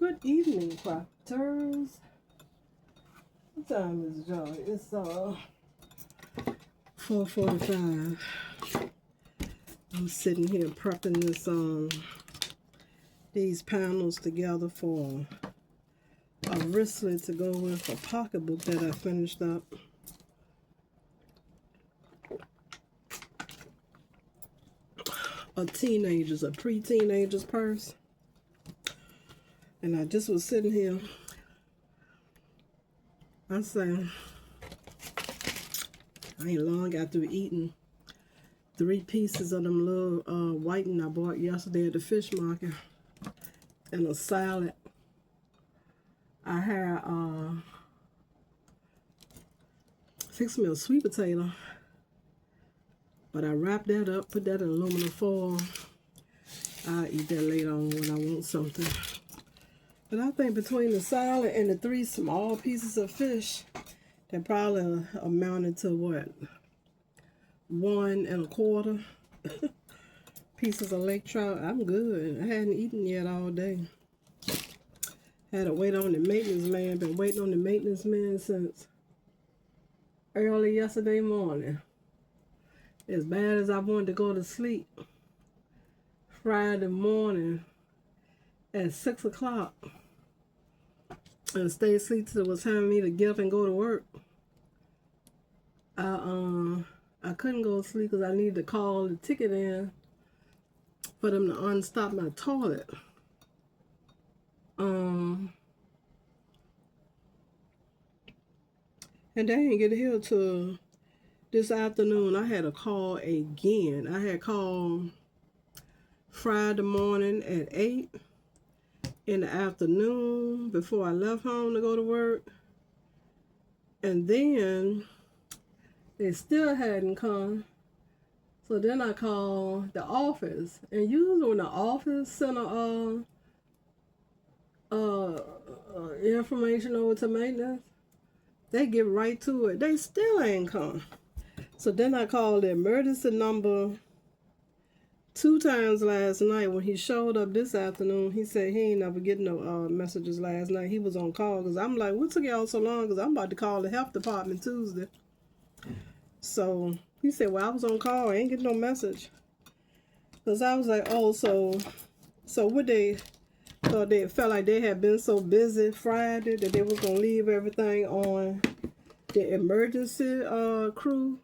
Good evening, crafters. What time is it, y'all? It's 4:45. I'm sitting here prepping these panels together for a wristlet to go with a pocketbook that I finished up. A pre-teenager's purse. And I just was sitting here. I say, I ain't long got through eating 3 pieces of them little whiting I bought yesterday at the fish market and a salad. I had fixed me a sweet potato, but I wrapped that up, put that in aluminum foil. I'll eat that later on when I want something. But I think between the salad and the 3 small pieces of fish, that probably amounted to what? 1 1/4 pieces of lake trout. I'm good. I hadn't eaten yet all day. Had to wait on the maintenance man. Been waiting on the maintenance man since early yesterday morning. As bad as I wanted to go to sleep, Friday morning at 6 o'clock and stay asleep till it was time for me to get up and go to work. I couldn't go to sleep because I needed to call the ticket in for them to unstop my toilet. And they didn't get here till this afternoon. I had to call again. I had called Friday morning at 8 in the afternoon before I left home to go to work. And then they still hadn't come. So then I called the office. And usually when the office sent information over to maintenance, they get right to it. They still ain't come. So then I called the emergency number 2 times last night. When he showed up this afternoon, he said he ain't never get no messages last night. He was on call because I'm like, what took y'all so long? Because I'm about to call the health department Tuesday. So he said, well, I was on call. I ain't get no message. Because I was like, oh, so what they thought, they felt like they had been so busy Friday that they was going to leave everything on the emergency crew.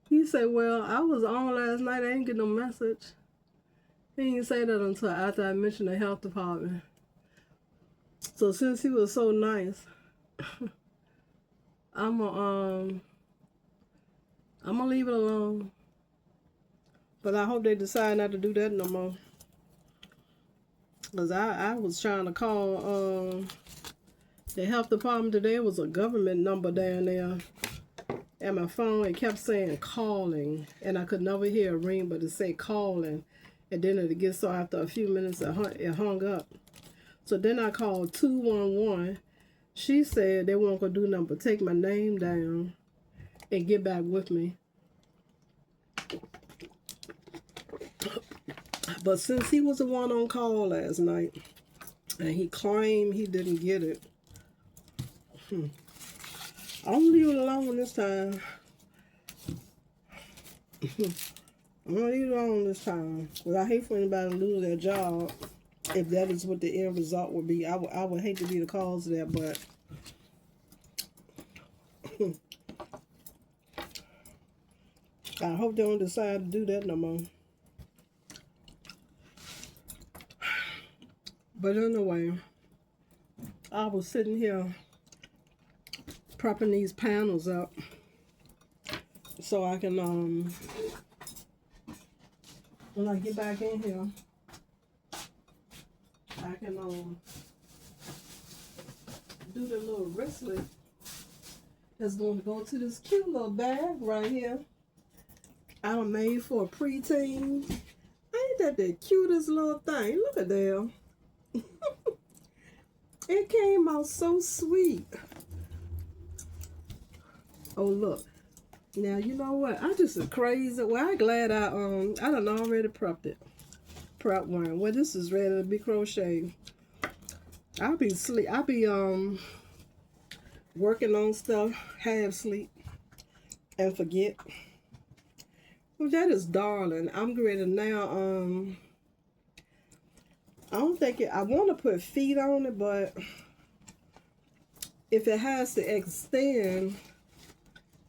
He said, well, I was on last night. I ain't get no message. He didn't say that until after I mentioned the health department. So since he was so nice, I'm gonna leave it alone. But I hope they decide not to do that no more. Because I was trying to call the health department today. It was a government number down there. And my phone, it kept saying calling. And I could never hear a ring, but it said calling. And then it gets so after a few minutes, it hung up. So then I called 211. She said they weren't going to do nothing but take my name down and get back with me. But since he was the one on call last night, and he claimed he didn't get it, I'm gonna leave it alone this time. I'm gonna leave it alone this time. Because I hate for anybody to lose their job if that is what the end result would be. I would hate to be the cause of that, but I hope they don't decide to do that no more. But anyway, I was sitting here prepping these panels up so I can, when I get back in here, I can do the little wristlet that's going to go to this cute little bag right here. I done made for a preteen. Ain't that the cutest little thing? Look at that. It came out so sweet. Oh, look. Now, you know what? I just crazy. Well, I'm glad I done already prepped it. Prep one. Well, this is ready to be crocheted. I'll be working on stuff, half sleep, and forget. Well, that is darling. I'm ready now. I don't think it. I want to put feet on it, but if it has to extend,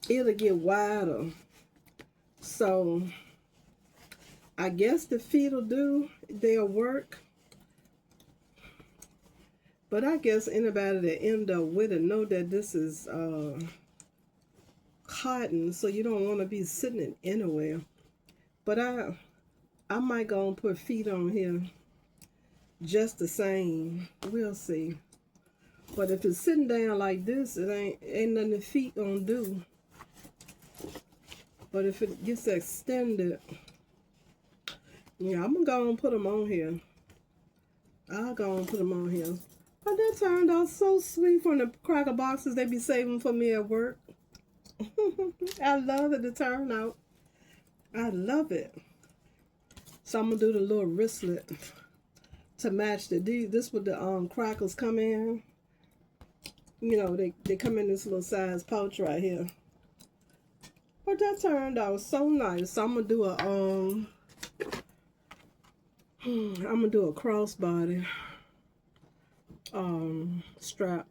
it'll get wider. So I guess the feet will do. They'll work. But I guess anybody that end up with it know that this is cotton, so you don't want to be sitting it anywhere. But I might go and put feet on here just the same. We'll see. But if it's sitting down like this, it ain't nothing the feet gonna do. But if it gets extended, yeah, I'm gonna go and put them on here. I'll go and put them on here. But that turned out so sweet from the cracker boxes they be saving for me at work. I love it, the turnout. I love it. So I'm gonna do the little wristlet to match the this with the crackers come in. You know, they come in this little size pouch right here. But that turned out so nice. So I'm gonna do a crossbody strap.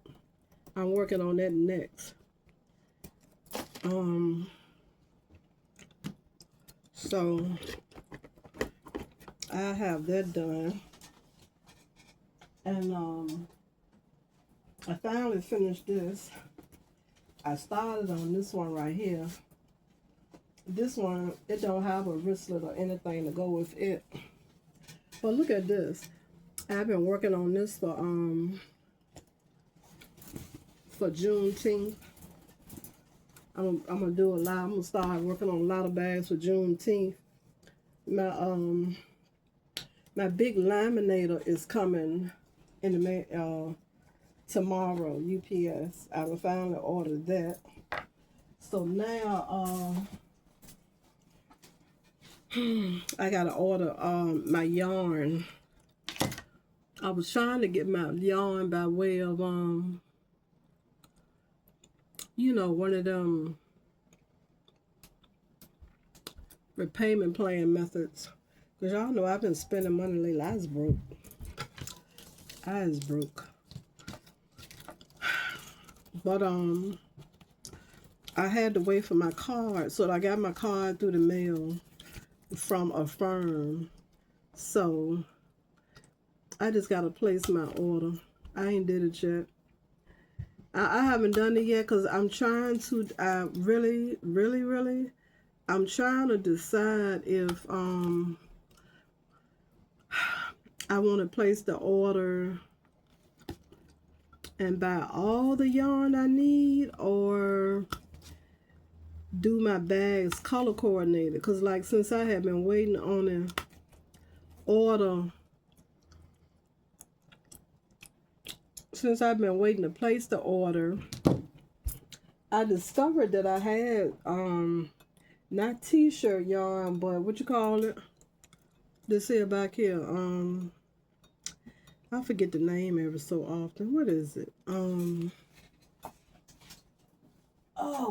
I'm working on that next. So I have that done. And I finally finished this. I started on this one right here. This one, it don't have a wristlet or anything to go with it. But look at this. I've been working on this for Juneteenth. I'm gonna do a lot. I'm gonna start working on a lot of bags for Juneteenth. My big laminator is coming in the tomorrow. UPS. I will finally order that. So now I gotta order my yarn. I was trying to get my yarn by way of you know, one of them repayment plan methods. Because y'all know I've been spending money lately. I was broke. But I had to wait for my card. So I got my card through the mail from a firm. So I just got to place my order. I ain't did it yet. I haven't done it yet because I'm trying to, I'm trying to decide if I want to place the order and buy all the yarn I need, or do my bags color coordinated. Because like since I have been waiting on an order, since I've been waiting to place the order, I discovered that I had not t-shirt yarn, but what you call it? This here back here. I forget the name every so often. What is it? Oh,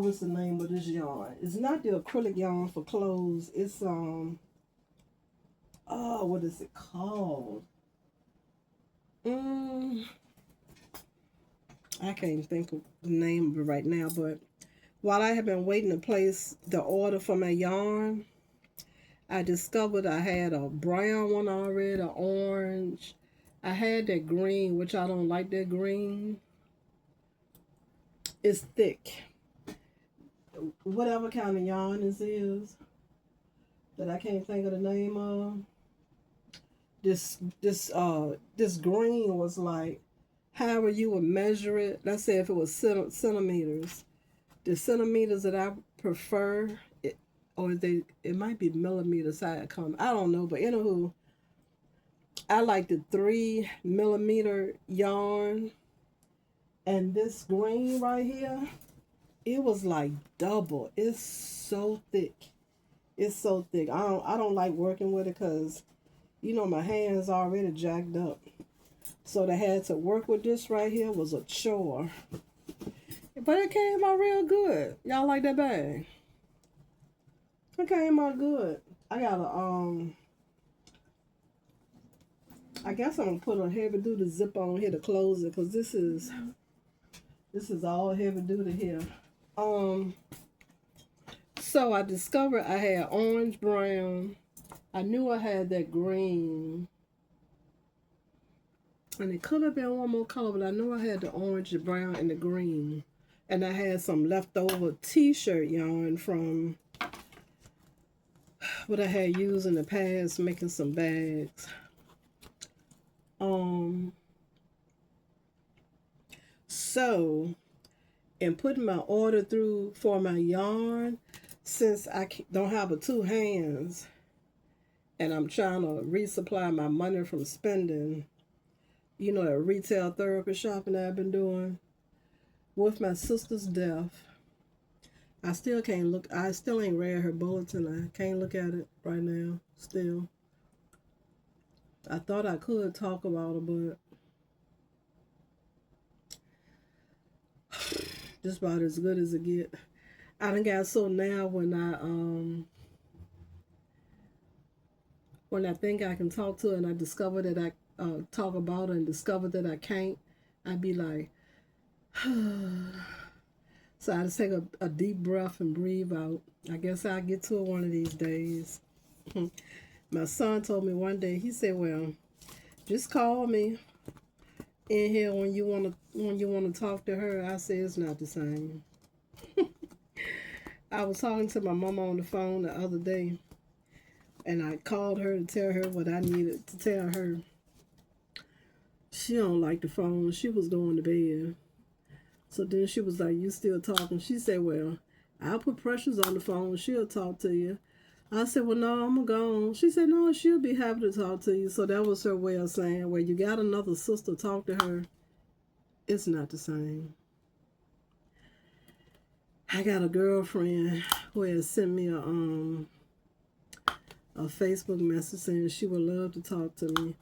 what's the name of this yarn? It's not the acrylic yarn for clothes. It's oh, what is it called? I can't think of the name of it right now, but while I have been waiting to place the order for my yarn, I discovered I had a brown one already, an orange. I had that green, which I don't like that green. It's thick. Whatever kind of yarn this is, that I can't think of the name of. This green was like, however you would measure it. Let's say if it was centimeters. The centimeters that I prefer, it might be millimeters how it comes. I don't know, but anywho, I like the 3 millimeter yarn, and this green right here, it was like double. It's so thick. It's so thick. I don't like working with it because, you know, my hands already jacked up. So they had to work with this right here was a chore. But it came out real good. Y'all like that bag? It came out good. I got a I guess I'm gonna put a heavy duty zip on here to close it, because this is all heavy duty here. So I discovered I had orange brown. I knew I had that green. And it could have been one more color, but I knew I had the orange, the brown, and the green. And I had some leftover t-shirt yarn from what I had used in the past making some bags. So, in putting my order through for my yarn, since I don't have a two hands, and I'm trying to resupply my money from spending, you know, that retail therapy shopping that I've been doing, with my sister's death, I still can't look, I still ain't read her bulletin. I can't look at it right now, still. I thought I could talk about it, but just about as good as it get. I done got so now when I think I can talk to her and I discover that I talk about her and discover that I can't, I'd be like, so I just take a deep breath and breathe out. I guess I'll get to it one of these days. My son told me one day, he said, well, just call me in here when you want to talk to her. I said, it's not the same. I was talking to my mama on the phone the other day, and I called her to tell her what I needed to tell her. She don't like the phone. She was going to bed. So then she was like, you still talking? She said, well, I'll put pressures on the phone. She'll talk to you. I said, well, no, I'm gone. She said, no, she'll be happy to talk to you. So that was her way of saying, well, you got another sister, talk to her. It's not the same. I got a girlfriend who has sent me a Facebook message saying she would love to talk to me.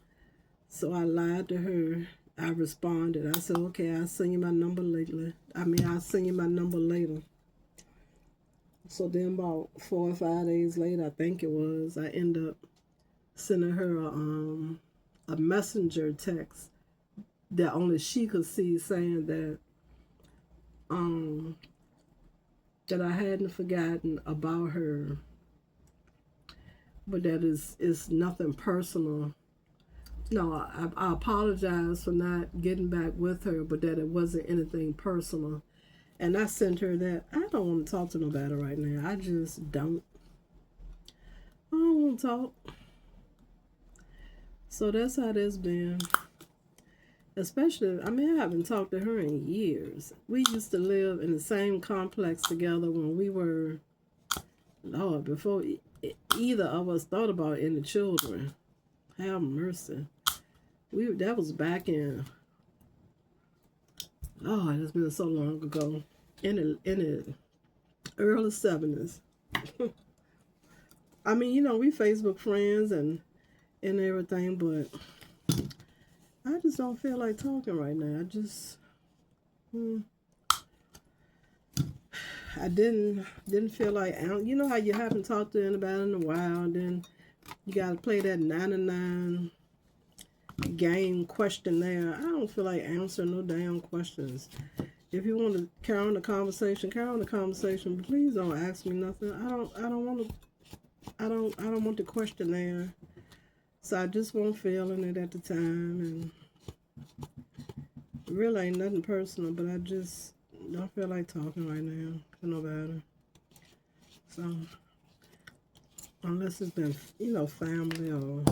So I lied to her. I responded. I said, okay, I'll send you my number later. I'll send you my number later. So then about 4 or 5 days later, I think it was, I ended up sending her a messenger text that only she could see, saying that that I hadn't forgotten about her, but that is nothing personal. No, I apologize for not getting back with her, but that it wasn't anything personal. And I sent her that. I don't want to talk to nobody right now. I just don't. I don't want to talk. So that's how that's been. Especially, I haven't talked to her in years. We used to live in the same complex together when we were, Lord, before either of us thought about any children. Have mercy. That was back in, it's been so long ago, in the early 70s. We Facebook friends and everything, but I just don't feel like talking right now. I didn't feel like, you know how you haven't talked to anybody in a while, and then you got to play that 99 game questionnaire. I don't feel like answering no damn questions. If you want to carry on the conversation, but please don't ask me nothing. I don't want the questionnaire. So I just won't feeling it at the time, and really ain't nothing personal, but I just don't feel like talking right now to nobody. So unless it's been, family or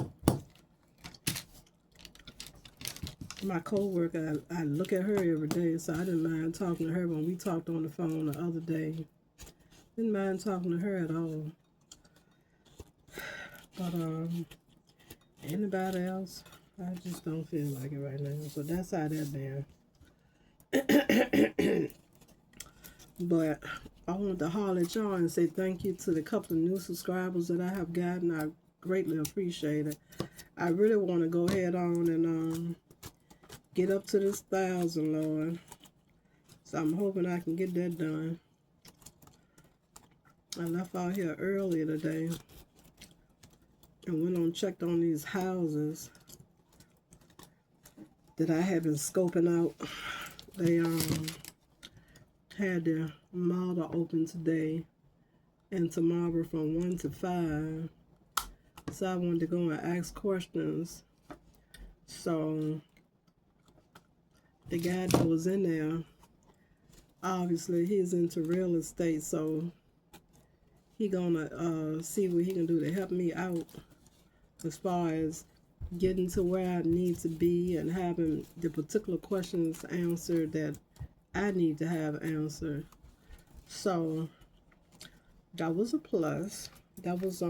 my co-worker, I look at her every day, so I didn't mind talking to her when we talked on the phone the other day. Didn't mind talking to her at all. But anybody else, I just don't feel like it right now. So that's how that been. But I want to holler at y'all and say thank you to the couple of new subscribers that I have gotten. I greatly appreciate it. I really want to go ahead on and get up to this 1,000, Lord. So I'm hoping I can get that done. I left out here earlier today and went on checked on these houses that I have been scoping out. They had their model open today and tomorrow from 1 to 5. So I wanted to go and ask questions. So the guy that was in there, obviously he's into real estate, so he gonna see what he can do to help me out as far as getting to where I need to be and having the particular questions answered that I need to have answered. So that was a plus. That was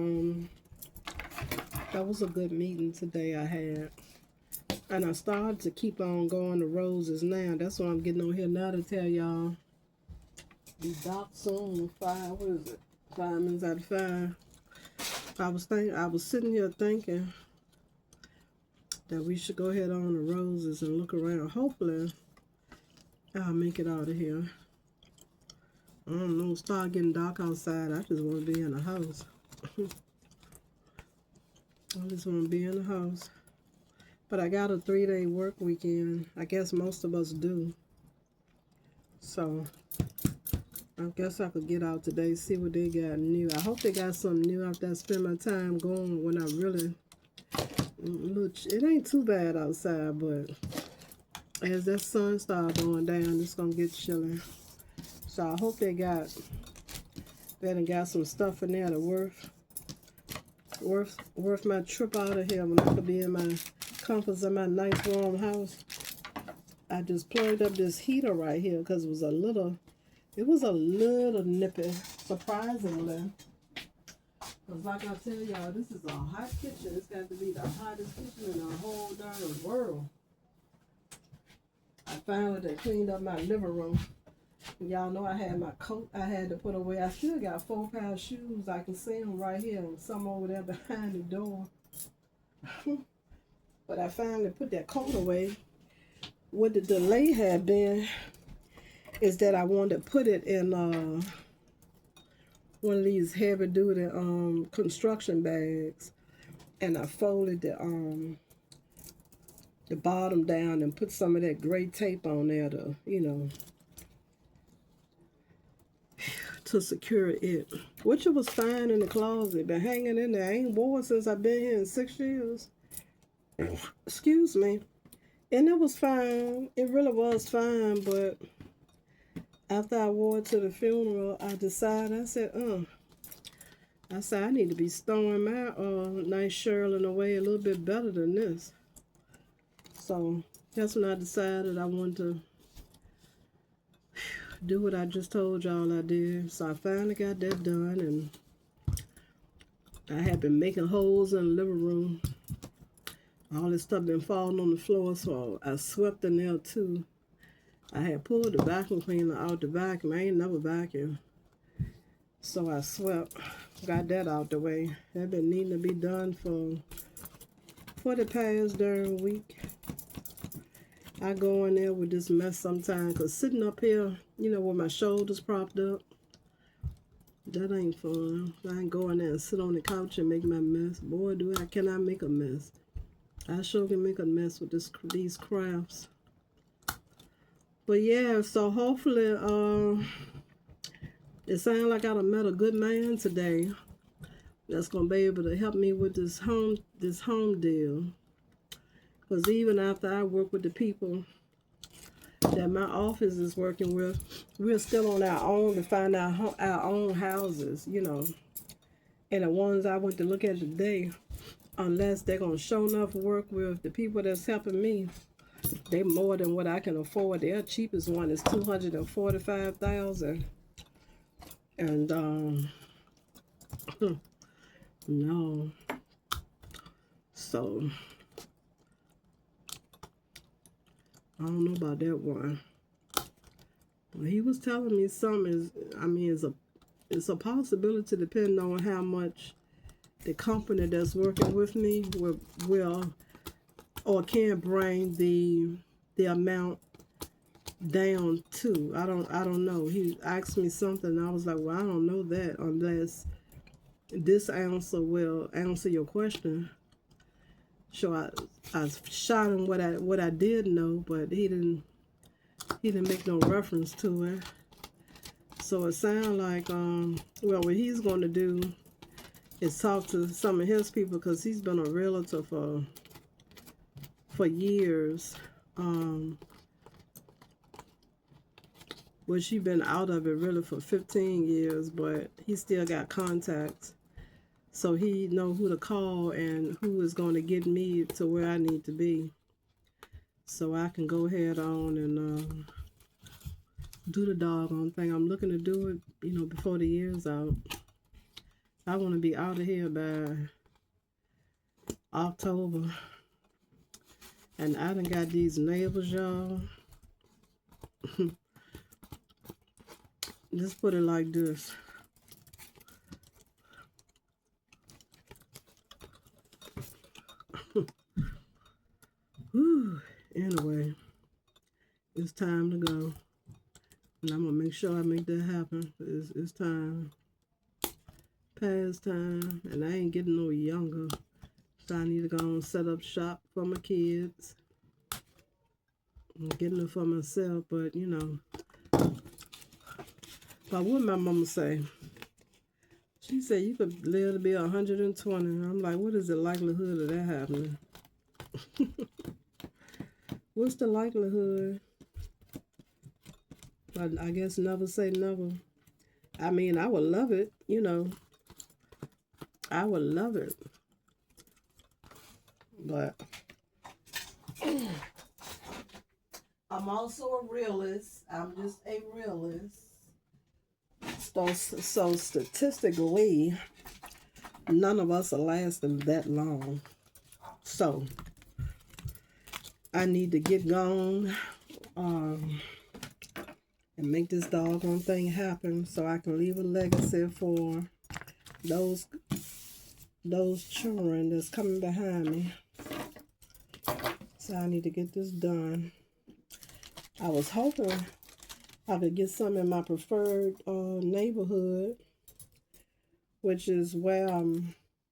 a good meeting today I had. And I started to keep on going to Roses now. That's why I'm getting on here now to tell y'all. Be dark soon. 5 minutes out of 5. I was sitting here thinking that we should go ahead on to Roses and look around. Hopefully I'll make it out of here. I don't know, start getting dark outside. I just want to be in the house. I just want to be in the house. But I got a 3-day work weekend. I guess most of us do. So I guess I could get out today, see what they got new. I hope they got something new after I spend my time going when I really look. It ain't too bad outside, but as that sun starts going down, it's gonna get chilly. So I hope they done got some stuff in there that worth my trip out of here when I could be in my comforts in my nice warm house. I just plugged up this heater right here because it was a little nippy, surprisingly. Because like I tell y'all, this is a hot kitchen. It's got to be the hottest kitchen in the whole darn world. I finally done cleaned up my living room. Y'all know I had my coat I had to put away. I still got 4 pair of shoes. I can see them right here and some over there behind the door. But I finally put that coat away. What the delay had been is that I wanted to put it in one of these heavy duty construction bags, and I folded the bottom down and put some of that gray tape on there to, you know, to secure it, which it was fine in the closet, been hanging in there. I ain't worn since I've been here in 6 years. Excuse me. And it was fine. It really was fine, but after I wore it to the funeral, I decided, I said I need to be stowing my nice shearling away a little bit better than this. So that's when I decided I wanted to do what I just told y'all I did. So I finally got that done, and I had been making holes in the living room. All this stuff been falling on the floor, so I swept in there too. I had pulled the vacuum cleaner out the vacuum. I ain't never vacuumed. So I swept, got that out the way. That been needing to be done for the past darn week. I go in there with this mess sometimes, because sitting up here, you know, with my shoulders propped up, that ain't fun. I ain't go in there and sit on the couch and make my mess. Boy, can I make a mess. I sure can make a mess with these crafts. But yeah, so hopefully, it sounds like I done met a good man today that's gonna be able to help me with this home deal. Because even after I work with the people that my office is working with, we're still on our own to find our own houses, you know. And the ones I went to look at today, unless they're going to show enough work with the people that's helping me, they more than what I can afford. Their cheapest one is $245,000. And, no. So, I don't know about that one. Well, he was telling me something it's a possibility depending on how much the company that's working with me will or can bring the the amount down to. I don't know. He asked me something. I was like, well, I don't know that unless this answer will answer your question. So I shot him what I did know, but he didn't make no reference to it. So it sounds like well, what he's going to do is talk to some of his people, because he's been a realtor for years. Well, she been out of it really for 15 years, but he still got contacts. So he know who to call and who is going to get me to where I need to be. So I can go ahead on and do the doggone thing. I'm looking to do it, you know, before the year's out. I want to be out of here by October. And I done got these neighbors, y'all. Just put it like this. Whew. Anyway, it's time to go. And I'm going to make sure I make that happen. It's time. Past time. And I ain't getting no younger. So I need to go and set up shop for my kids. I'm getting it for myself, but you know. But what my mama say? She said you could live to be 120. I'm like, what is the likelihood of that happening? What's the likelihood? But I guess never say never. I mean, I would love it, you know. I would love it. But I'm also a realist. I'm just a realist. So statistically, none of us are lasting that long. So I need to get gone and make this doggone thing happen so I can leave a legacy for those children that's coming behind me. So I need to get this done. I was hoping I could get some in my preferred neighborhood, which is where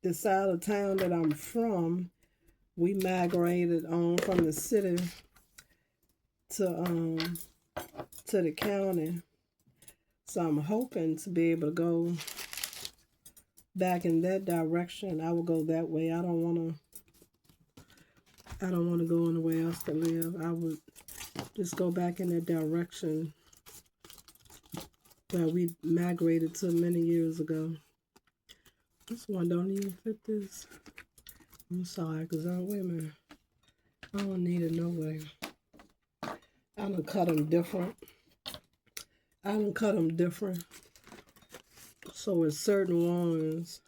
the side of town that I'm from. We migrated on from the city to the county. So I'm hoping to be able to go back in that direction. I will go that way. I don't want to go anywhere else to live. I would just go back in that direction that we migrated to many years ago. This one don't even fit this. I'm sorry, because wait a minute. I don't need it no way. I done cut them different. So it's certain ones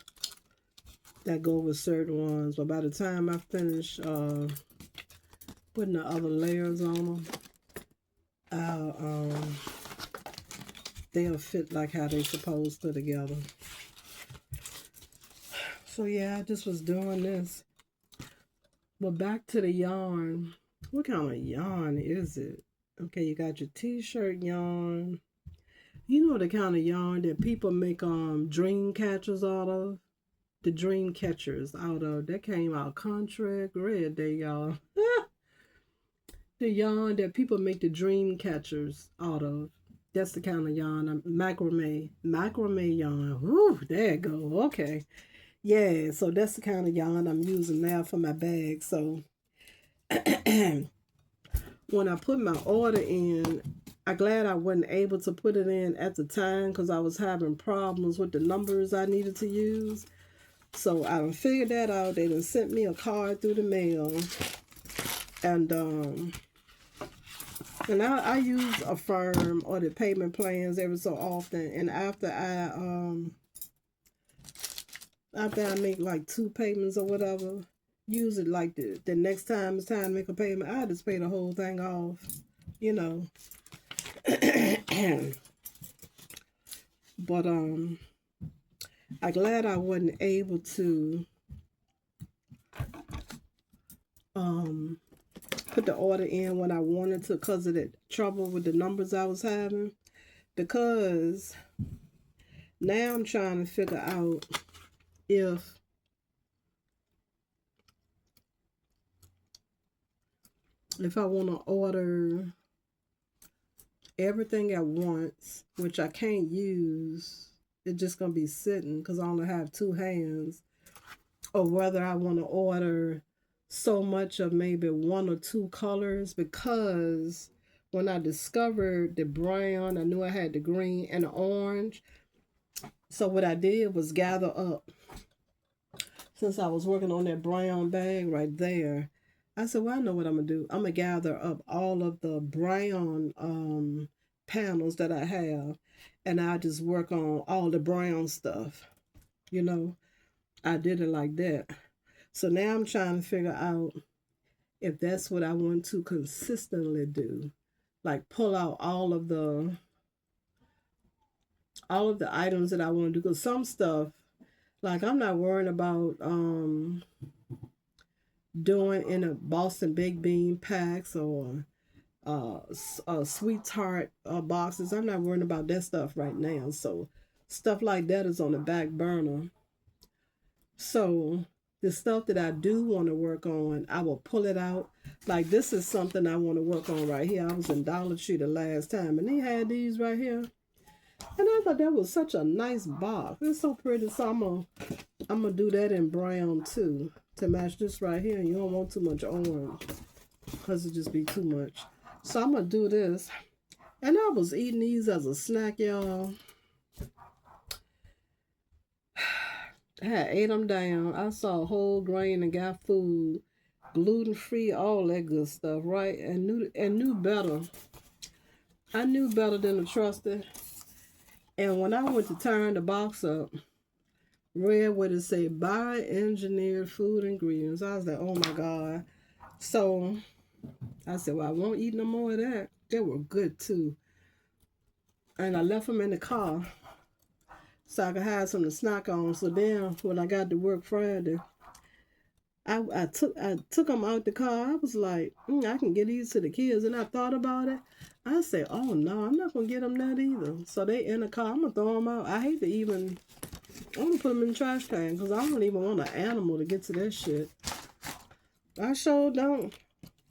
that go with certain ones. But by the time I finish putting the other layers on them, they'll fit like how they supposed to together. So yeah, I just was doing this. But back to the yarn. What kind of yarn is it? Okay, you got your t-shirt yarn. You know the kind of yarn that people make dream catchers out of? The dream catchers out of. That came out contract red day, y'all. The yarn that people make the dream catchers out of. That's the kind of yarn. Macrame yarn. Woo, there it go. Okay. Yeah, so that's the kind of yarn I'm using now for my bag. So when I put my order in, I'm glad I wasn't able to put it in at the time because I was having problems with the numbers I needed to use. So I figured that out. They done sent me a card through the mail. And I use Affirm or the payment plans every so often. And after I make like 2 payments or whatever, use it like the next time it's time to make a payment, I just pay the whole thing off, you know. But I'm glad I wasn't able to put the order in when I wanted to because of the trouble with the numbers I was having. Because now I'm trying to figure out if I want to order everything at once, which I can't use. It's just going to be sitting because I only have 2 hands. Or whether I want to order so much of maybe 1 or 2 colors, because when I discovered the brown, I knew I had the green and the orange. So what I did was gather up, since I was working on that brown bag right there, I said, well, I know what I'm going to do. I'm going to gather up all of the brown panels that I have, and I just work on all the brown stuff. You know, I did it like that. So now I'm trying to figure out if that's what I want to consistently do. Like pull out all of the items that I want to do. Because some stuff, like I'm not worrying about doing in a Boston baked bean packs or sweetheart boxes. I'm not worrying about that stuff right now. So stuff like that is on the back burner. So the stuff that I do want to work on, I will pull it out. Like this is something I want to work on right here. I was in Dollar Tree the last time and they had these right here. And I thought that was such a nice box. It's so pretty. So I'm gonna do that in brown too to match this right here. You don't want too much orange because it just be too much. So I'm gonna do this. And I was eating these as a snack, y'all. I had ate them down. I saw whole grain and got food, gluten free, all that good stuff, right? And knew better. I knew better than to trust it. And when I went to turn the box up, read what it said, bioengineered food ingredients. I was like, oh my God. So I said, well, I won't eat no more of that. They were good too. And I left them in the car so I could have something to snack on. So then when I got to work Friday, I took them out the car. I was like, I can get these to the kids. And I thought about it. I said, oh no, I'm not going to get them that either. So they in the car. I'm going to throw them out. I hate to even, I'm going to put them in the trash can because I don't even want an animal to get to that shit. I sure don't.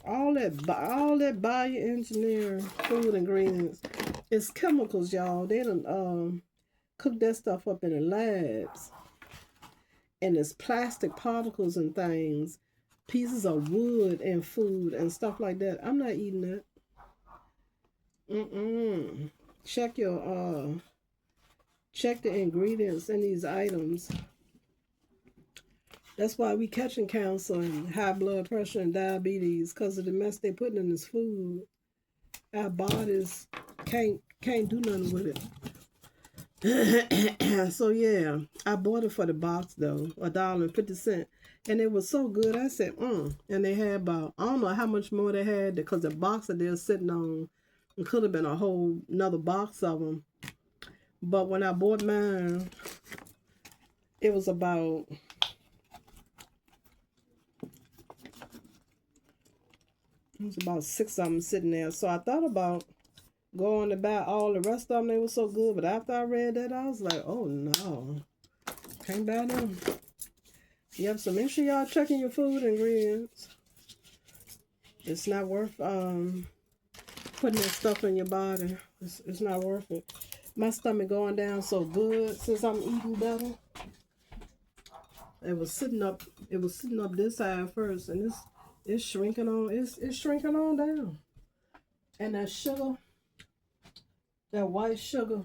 All that bioengineered food ingredients, it's chemicals, y'all. They done cook that stuff up in the labs. And it's plastic particles and things, pieces of wood and food and stuff like that. I'm not eating that. Check the ingredients in these items. That's why we catching cancer and high blood pressure and diabetes, because of the mess they putting in this food. Our bodies can't do nothing with it. So yeah, I bought it for the box though, $1.50, and it was so good. I said, and they had about, I don't know how much more they had because the box that they're sitting on, it could have been a whole another box of them. But when I bought mine, it was about, it was about 6 of them sitting there. So I thought about going to buy all the rest of them. They were so good, but after I read that, I was like, oh no, can't buy them. Yep, so make sure y'all checking your food ingredients. It's not worth putting that stuff in your body. It's not worth it. My stomach going down so good since I'm eating better. It was sitting up this side first, and it's shrinking on, it's shrinking on down. And that sugar, that white sugar,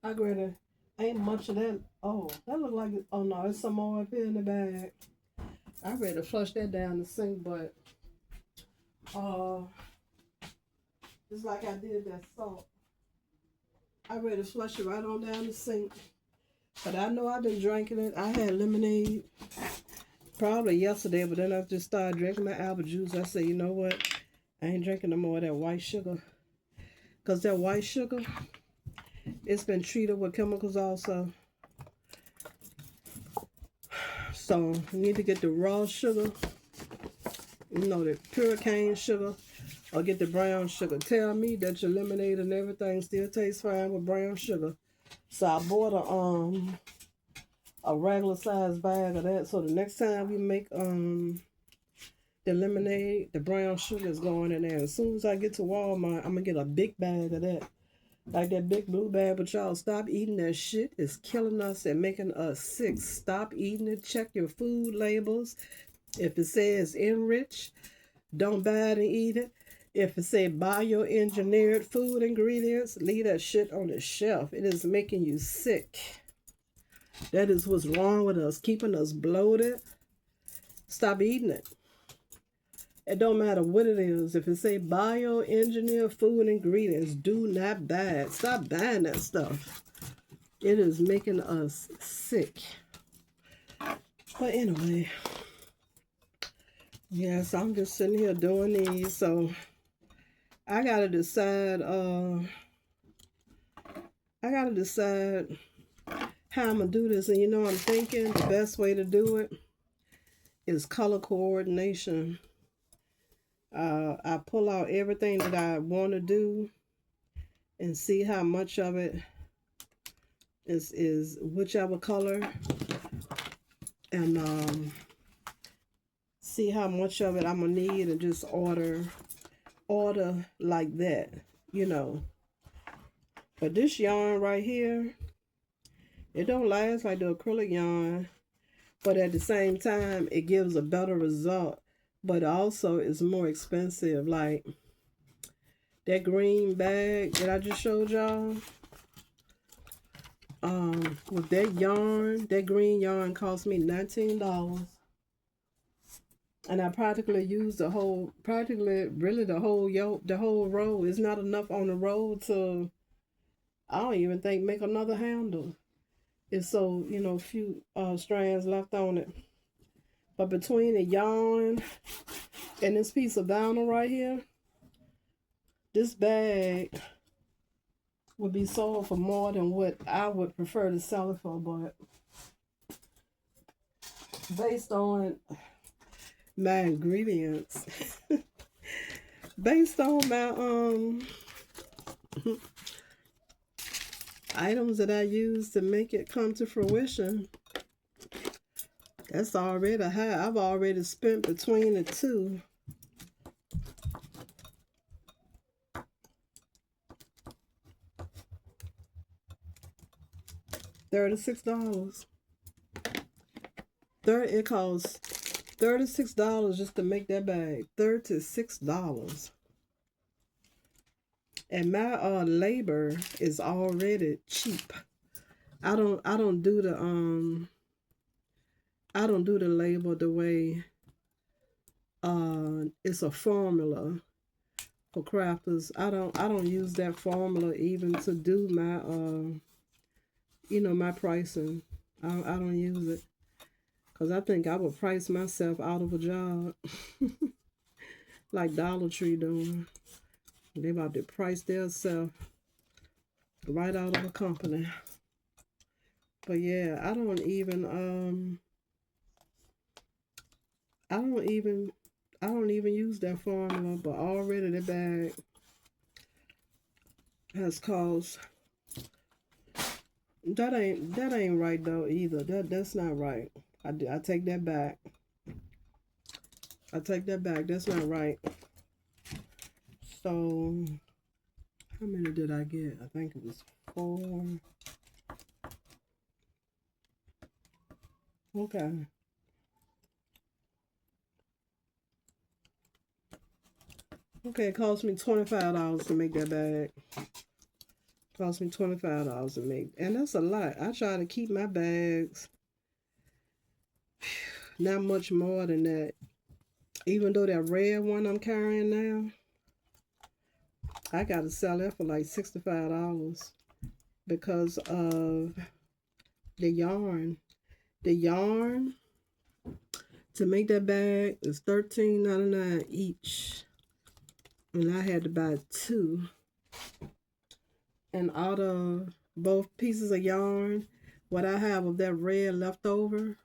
I agree. Ain't much of that. Oh, that look like it. Oh no, there's some more up here in the bag. I ready to flush that down the sink, but it's like I did that salt. I ready to flush it right on down the sink. But I know I've been drinking it. I had lemonade probably yesterday, but then I just started drinking my apple juice. I said, you know what? I ain't drinking no more of that white sugar. Because that white sugar, it's been treated with chemicals also. So you need to get the raw sugar you know, the pure cane sugar or get the brown sugar. Tell me that your lemonade and everything still tastes fine with brown sugar. So I bought a regular size bag of that. So the next time we make the lemonade, the brown sugar is going in there. As soon as I get to Walmart, I'm gonna get a big bag of that. Like that big blue bag, but y'all stop eating that shit. It's killing us and making us sick. Stop eating it. Check your food labels. If it says enriched, don't buy it and eat it. If it says bioengineered food ingredients, leave that shit on the shelf. It is making you sick. That is what's wrong with us, keeping us bloated. Stop eating it. It don't matter what it is. If it say bioengineered food ingredients, do not buy it. Stop buying that stuff. It is making us sick. But anyway, yes, I'm just sitting here doing these. So I gotta decide. I gotta decide how I'm gonna do this. And you know, I'm thinking the best way to do it is color coordination. I pull out everything that I want to do and see how much of it is whichever color, and see how much of it I'm gonna need, and just order like that, you know. But this yarn right here, it don't last like the acrylic yarn, but at the same time it gives a better result, but also it's more expensive. Like that green bag that I just showed y'all, with that yarn, that green yarn cost me $19. And I practically used the whole yoke, the whole roll. It's not enough on the roll to, I don't even think, make another handle. It's so, you know, few strands left on it. But between the yarn and this piece of vinyl right here, this bag would be sold for more than what I would prefer to sell it for. But based on my ingredients, based on my items that I use to make it come to fruition, that's already high. I've already spent between the two $36. It costs $36 just to make that bag. $36. And my labor is already cheap. I don't do the label the way it's a formula for crafters. I don't use that formula even to do my you know, my pricing. I don't use it, because I think I would price myself out of a job. Like Dollar Tree doing. They about to price themselves right out of a company. But yeah, I don't even use that formula. But already the bag has cost. That ain't right though either. That's not right. I take that back. I take that back. That's not right. So how many did I get? I think it was 4. Okay. Okay, it cost me $25 to make that bag. Cost me $25 to make. And that's a lot. I try to keep my bags not much more than that. Even though that red one I'm carrying now, I got to sell that for like $65 because of the yarn. The yarn to make that bag is $13.99 each. And I had to buy 2. And out of both pieces of yarn, what I have of that red left over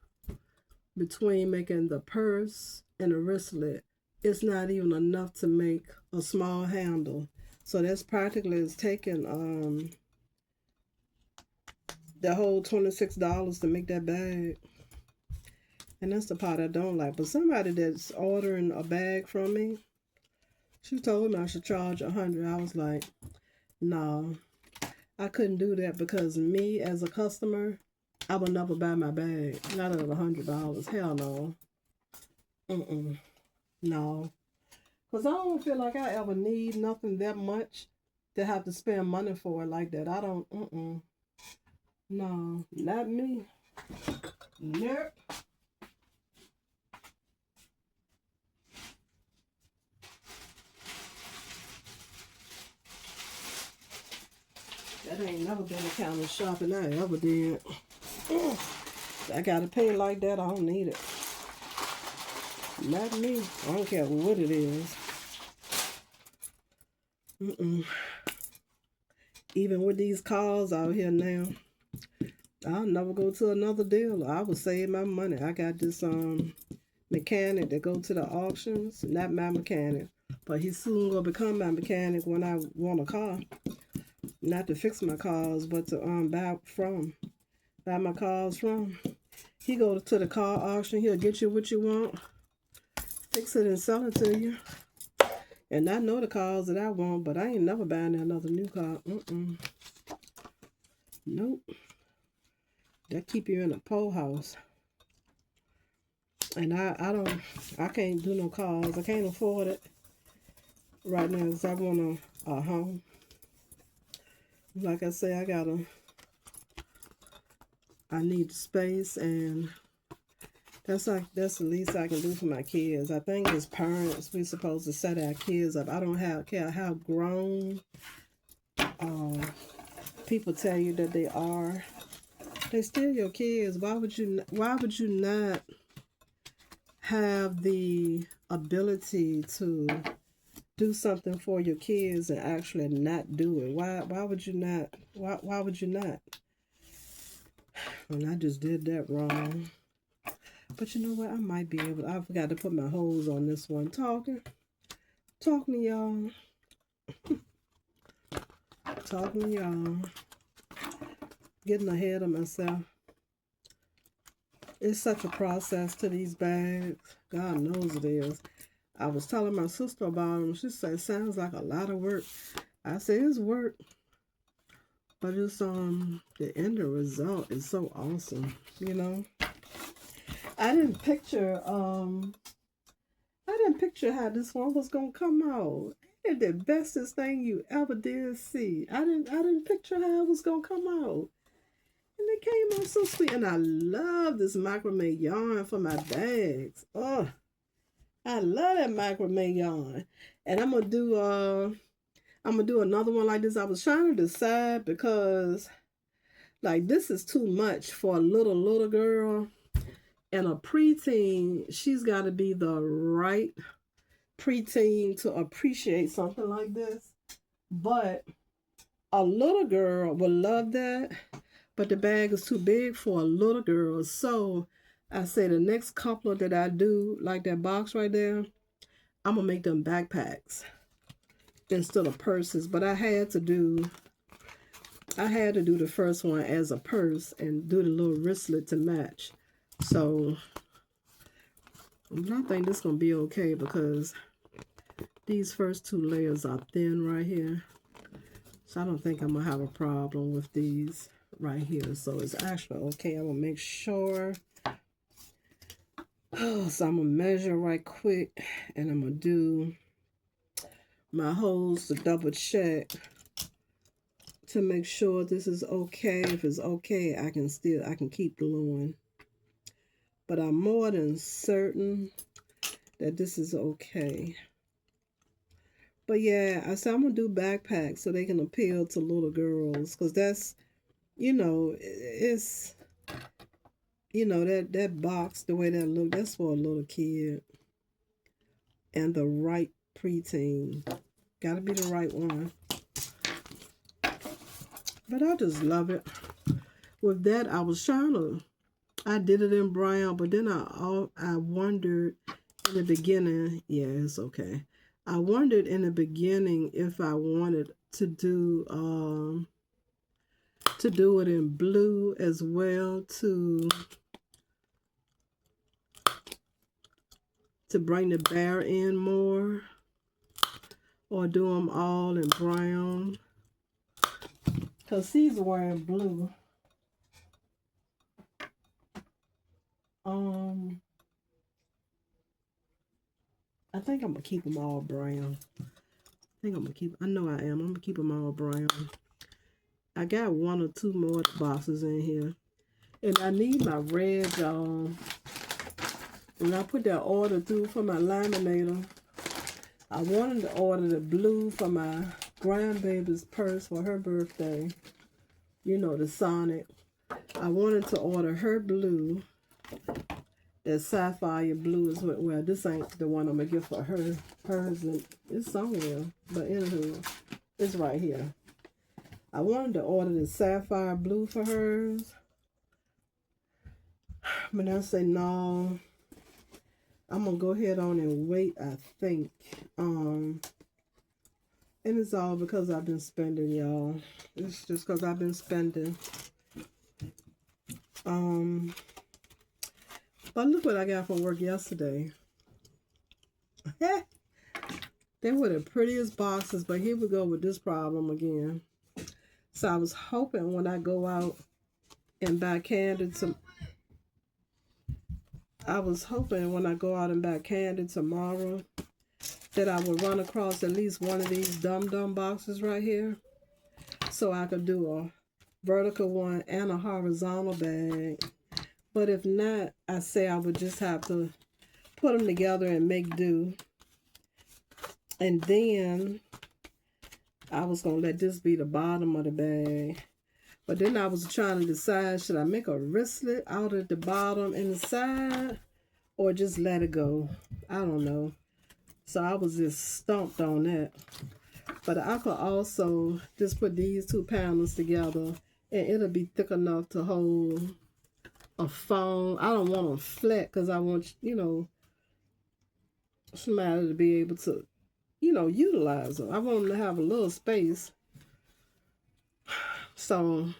between making the purse and the wristlet, it's not even enough to make a small handle. So that's practically it's taking the whole $26 to make that bag. And that's the part I don't like. But somebody that's ordering a bag from me, she told me I should charge $100. I was like, no, I couldn't do that because me as a customer, I would never buy my bag. Not at $100. Hell no. No. Because I don't feel like I ever need nothing that much to have to spend money for it like that. I don't, no, not me. Nope. That ain't never been the kind of shopping I ever did. I gotta pay like that, I don't need it. Not me. I don't care what it is. Even with these cars out here now, I'll never go to another dealer. I would save my money. I got this mechanic that go to the auctions. Not my mechanic, but he's soon gonna become my mechanic when I want a car. Not to fix my cars, but to buy my cars from. He go to the car auction. He'll get you what you want, fix it and sell it to you. And I know the cars that I want, but I ain't never buying another new car. Nope. That keep you in a pole house. And I can't do no cars. I can't afford it right now because I want a home. Like I say, I need space, and that's the least I can do for my kids. I think as parents, we're supposed to set our kids up. I don't care how grown people tell you that they are. They're still your kids. Why would you not have the ability to do something for your kids and actually not do it? Why would you not? Why would you not? And I just did that wrong. But you know what? I might be able to. I forgot to put my hose on this one. Talking to y'all. Talking to y'all. Getting ahead of myself. It's such a process to these bags. God knows it is. I was telling my sister about them. She said, sounds like a lot of work. I said, it's work. But it's the end result is so awesome, you know. I didn't picture how this one was gonna come out. It's the bestest thing you ever did see. I didn't picture how it was gonna come out. And it came out so sweet. And I love this macrame yarn for my bags. Oh, I love that macrame yarn. And I'm gonna do another one like this. I was trying to decide because like this is too much for a little girl. And a preteen, she's got to be the right preteen to appreciate something like this. But a little girl would love that. But the bag is too big for a little girl. So I say the next couple that I do, like that box right there, I'm going to make them backpacks instead of purses. But I had to do the first one as a purse and do the little wristlet to match. So I think this is going to be okay because these first two layers are thin right here. So I don't think I'm going to have a problem with these right here. So it's actually okay. I'm going to make sure. So I'm going to measure right quick and I'm going to do my holes to double check to make sure this is okay. If it's okay, I can keep gluing. But I'm more than certain that this is okay. But yeah, I said I'm going to do backpacks so they can appeal to little girls. Because that's, you know, it's, you know, that box, the way that look, that's for a little kid. And the right preteen. Got to be the right one. But I just love it. With that, I did it in brown, but then I wondered In the beginning, yeah, it's okay. I wondered in the beginning if I wanted to do it in blue as well to bring the bear in more, or do them all in brown, because he's wearing blue. I think I'm gonna keep them all brown. I know I am. I'm gonna keep them all brown. I got one or two more boxes in here. And I need my red, y'all. When I put that order through for my laminator, I wanted to order the blue for my grandbaby's purse for her birthday. You know, the Sonic. I wanted to order her blue. That sapphire blue is what, well, this ain't the one I'm going to get for her. Hers is somewhere. But anywho, it's right here. I wanted to order the sapphire blue for hers. But I say no. I'm going to go ahead on and wait, I think. And it's all because I've been spending, y'all. It's just because I've been spending. But look what I got from work yesterday. They were the prettiest boxes, but here we go with this problem again. So I was hoping when I go out and buy candy tomorrow that I would run across at least one of these Dum Dum boxes right here, so I could do a vertical one and a horizontal bag. But if not, I say I would just have to put them together and make do. And then I was going to let this be the bottom of the bag. But then I was trying to decide, should I make a wristlet out at the bottom and the side, or just let it go? I don't know. So I was just stumped on that. But I could also just put these two panels together, and it'll be thick enough to hold a phone. I don't want them flat because I want, somebody to be able to, utilize them. I want them to have a little space. So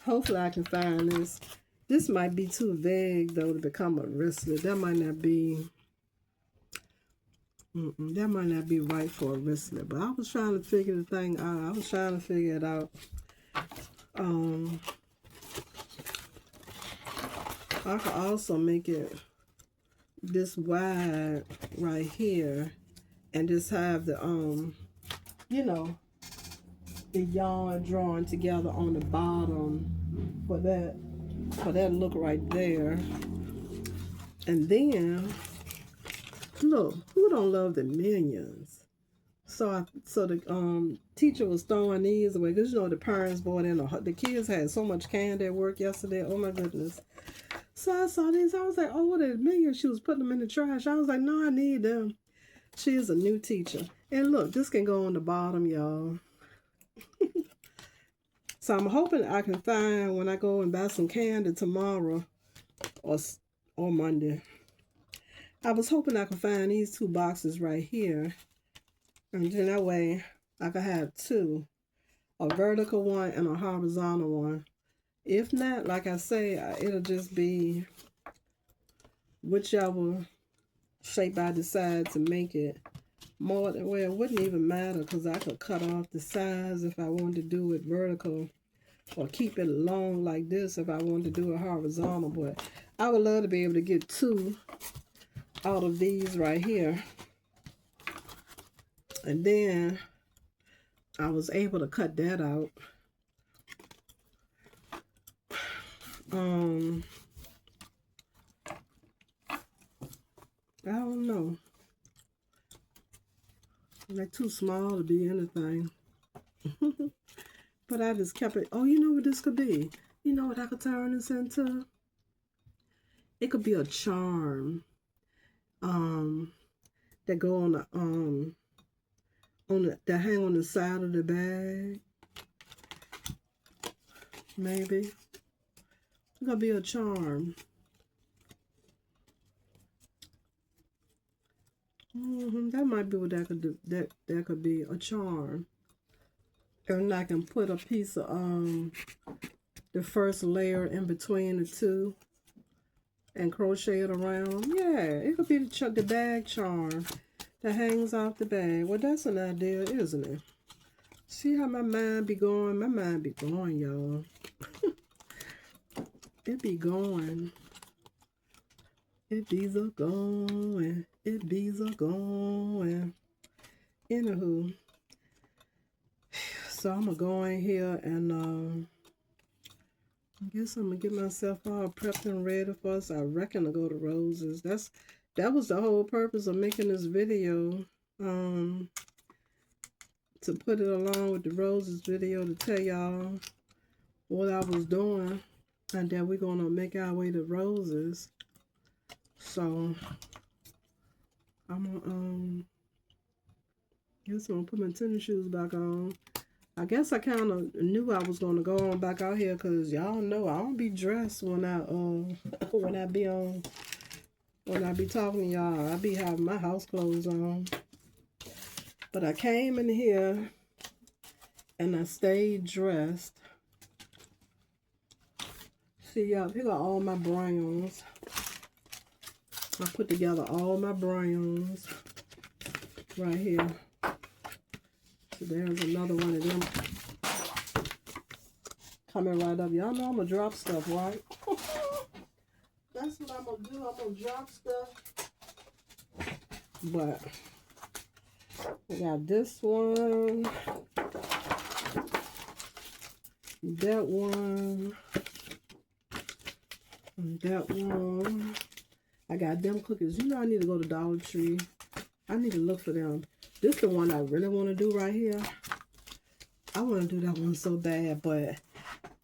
hopefully I can find this. This might be too vague though to become a wristlet. That might not be right for a wristlet. But I was trying to figure the thing out. I was trying to figure it out. I could also make it this wide right here and just have the the yarn drawn together on the bottom for that look right there. And then look, who don't love the Minions? So the teacher was throwing these away because the parents bought in. The kids had so much candy at work yesterday. Oh my goodness. So I saw these. I was like, oh, what are the Minions? She was putting them in the trash. I was like, no, I need them. She is a new teacher. And look, this can go on the bottom, y'all. So I'm hoping I can find, when I go and buy some candy tomorrow or Monday, I was hoping I could find these two boxes right here. And then that way I could have two, a vertical one and a horizontal one. If not, like I say, it'll just be whichever shape I decide to make it. Well, it wouldn't even matter because I could cut off the sides if I wanted to do it vertical, or keep it long like this if I wanted to do it horizontal. But I would love to be able to get two out of these right here. And then I was able to cut that out. I don't know. They're too small to be anything. But I just kept it. Oh, you know what this could be? You know what I could turn this into? It could be a charm. That go on that hang on the side of the bag. Maybe. It's gonna be a charm. That might be what that could do. That could be a charm. And I can put a piece of the first layer in between the two and crochet it around. Yeah, it could be the bag charm that hangs off the bag. Well, that's an idea, isn't it? See how my mind be going? My mind be going, y'all. It be going. It bees a going. It bees a going. Anywho, so I'm gonna go in here and I guess I'm gonna get myself all prepped and ready for us. I reckon to go to Roses. That was the whole purpose of making this video. To put it along with the Roses video to tell y'all what I was doing, and that we're gonna make our way to Roses. So I'm gonna guess I'm gonna put my tennis shoes back on. I guess I kind of knew I was gonna go on back out here because y'all know I don't be dressed when I when I be talking to y'all. I be having my house clothes on. But I came in here and I stayed dressed. See y'all, here got all my browns. I put together all my browns right here. So there's another one of them coming right up. Y'all know I'm gonna drop stuff, right? That's what I'm gonna do. I'm gonna drop stuff. But we got this one, that one, and that one. I got them cookies. You know I need to go to Dollar Tree. I need to look for them. This is the one I really want to do right here. I want to do that one so bad, but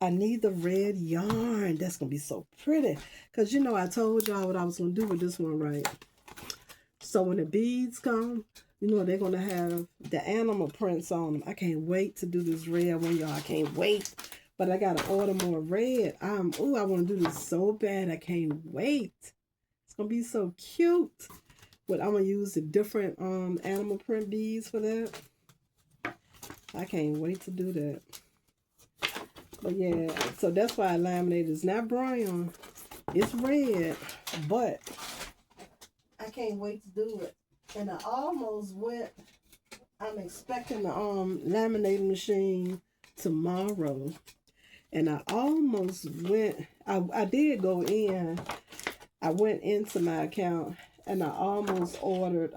I need the red yarn. That's going to be so pretty. Because, you know, I told y'all what I was going to do with this one, right? So when the beads come, you know, they're going to have the animal prints on them. I can't wait to do this red one, y'all. I can't wait. But I got to order more red. I want to do this so bad. I can't wait. It's going to be so cute. But I'm going to use the different animal print beads for that. I can't wait to do that. But yeah, so that's why I laminated. It's not brown. It's red. But I can't wait to do it. And I almost went. I'm expecting the laminating machine tomorrow. And I almost went. I did go in. I went into my account. And I almost ordered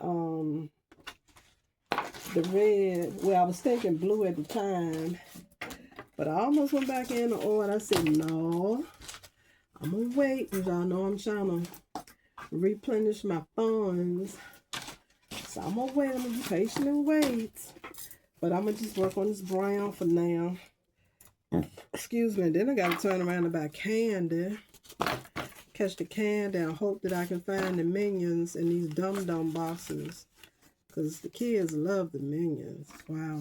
the red. Well, I was thinking blue at the time. But I almost went back in and ordered. I said, no. I'm going to wait. Because y'all know I'm trying to replenish my funds. So I'm going to wait. I'm going to be patient and wait. But I'm going to just work on this brown for now. Excuse me. Then I got to turn around and buy candy. Catch the candy and hope that I can find the Minions in these Dum Dum boxes. Because the kids love the Minions. Wow.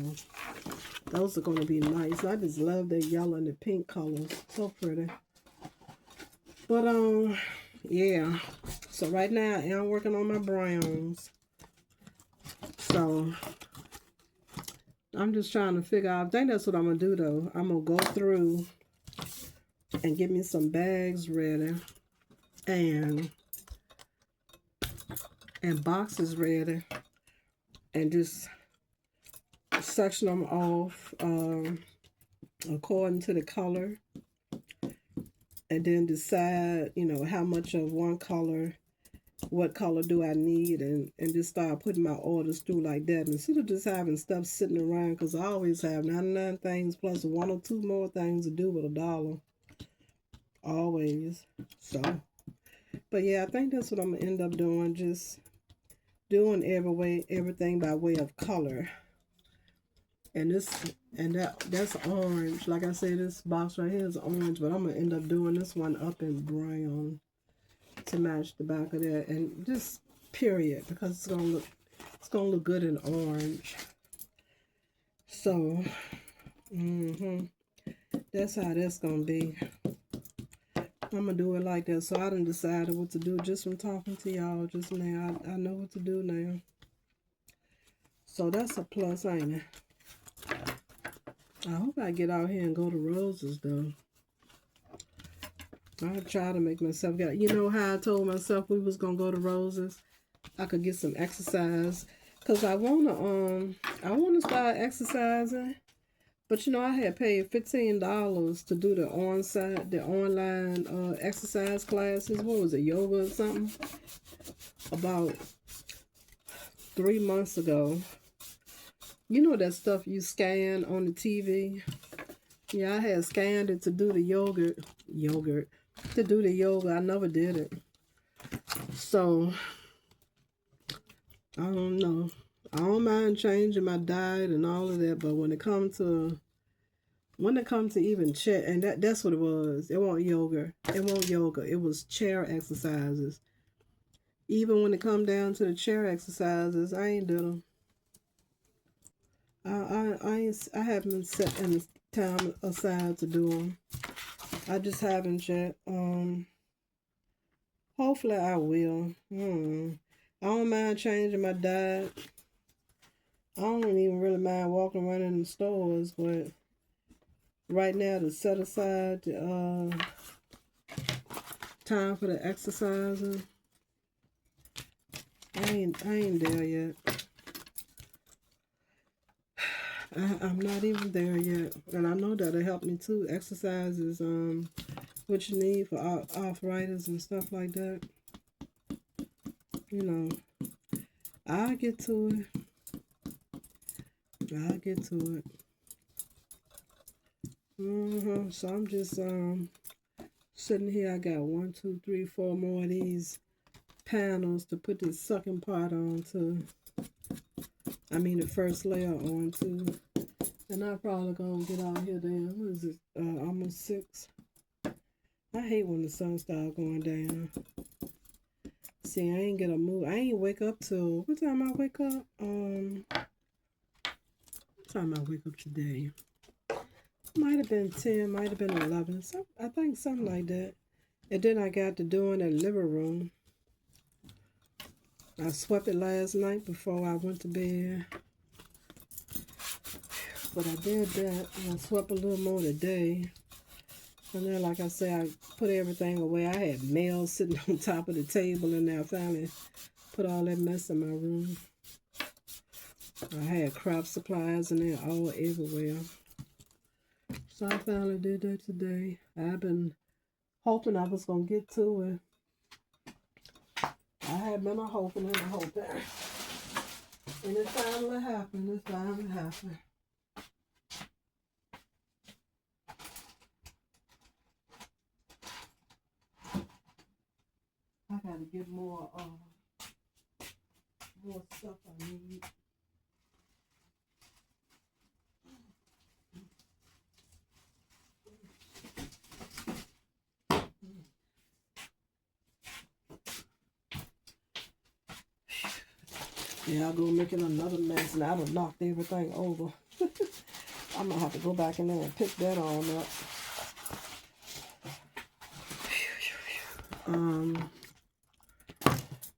Those are going to be nice. I just love the yellow and the pink colors. So pretty. But, yeah. So right now, I'm working on my browns. So, I'm just trying to figure out. I think that's what I'm going to do, though. I'm going to go through and get me some bags ready. And boxes ready. And just section them off according to the color. And then decide, you know, how much of one color, what color do I need, and just start putting my orders through like that. Instead of just having stuff sitting around, because I always have 99 things plus 1 or 2 more things to do with $1. Always. So, but yeah, I think that's what I'm going to end up doing. Just doing everything by way of color. And that's orange. Like I said, this box right here is orange, but I'm gonna end up doing this one up in brown to match the back of that, and just period, because it's gonna look good in orange. So that's how that's gonna be. I'm gonna do it like that. So I done decided what to do just from talking to y'all just now. I know what to do now. So that's a plus, ain't it? I hope I get out here and go to Rose's, though. I try to make myself get. You know how I told myself we was gonna go to Rose's? I could get some exercise, cause I wanna start exercising. But you know, I had paid $15 to do the online exercise classes. What was it, yoga or something? About 3 months ago. You know that stuff you scan on the TV? Yeah, I had scanned it to do the yogurt. To do the yoga. I never did it. So, I don't know. I don't mind changing my diet and all of that, but when it comes to even chair, and that's what it was. It wasn't yoga. It was chair exercises. Even when it come down to the chair exercises, I ain't did them. I haven't set any time aside to do them. I just haven't yet. Hopefully I will. I don't mind changing my diet. I don't even really mind walking around in the stores, but right now to set aside the time for the exercising, I ain't there yet. I'm not even there yet, and I know that'll help me too. Exercise is what you need for arthritis and stuff like that. You know, I'll get to it. So I'm just sitting here. I got 1, 2, 3, 4 more of these panels to put this sucking part on to. I mean the first layer on to. And I'm probably gonna get out here then. What is it? Almost 6. I hate when the sun starts going down. See, I ain't gonna move. I ain't wake up till what time I wake up? What time I wake up today? Might have been 10, might have been 11. I think something like that. And then I got to doing the living room. I swept it last night before I went to bed. But I did that, and I swept a little more today. And then, like I said, I put everything away. I had mail sitting on top of the table, and I finally put all that mess in my room. I had craft supplies in there all everywhere. So I finally did that today. I've been hoping I was going to get to it. I had been hoping. And it finally happened. I gotta get more stuff I need. Yeah, I'll go making another mess, and I done knocked everything over. I'm gonna have to go back in there and pick that on up.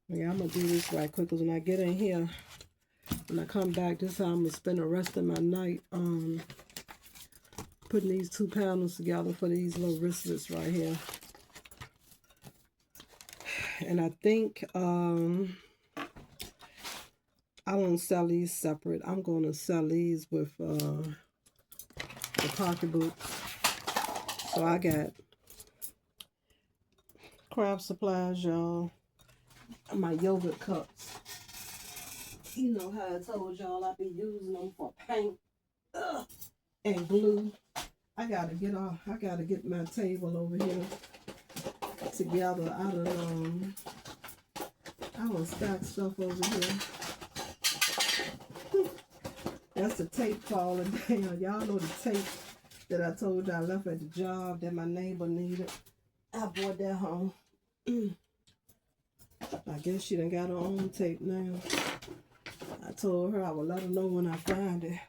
Yeah, I'm gonna do this right quick, because when I get in here, when I come back, this time I'm gonna spend the rest of my night putting these 2 panels together for these little wristlets right here. And I think I won't sell these separate. I'm going to sell these with the pocketbooks. So I got craft supplies, y'all. My yogurt cups. You know how I told y'all I be using them for paint and glue. I gotta get my table over here together. I don't stack stuff over here. That's the tape falling down. Y'all know the tape that I told you I left at the job that my neighbor needed. I brought that home. I guess she done got her own tape now. I told her I would let her know when I find it.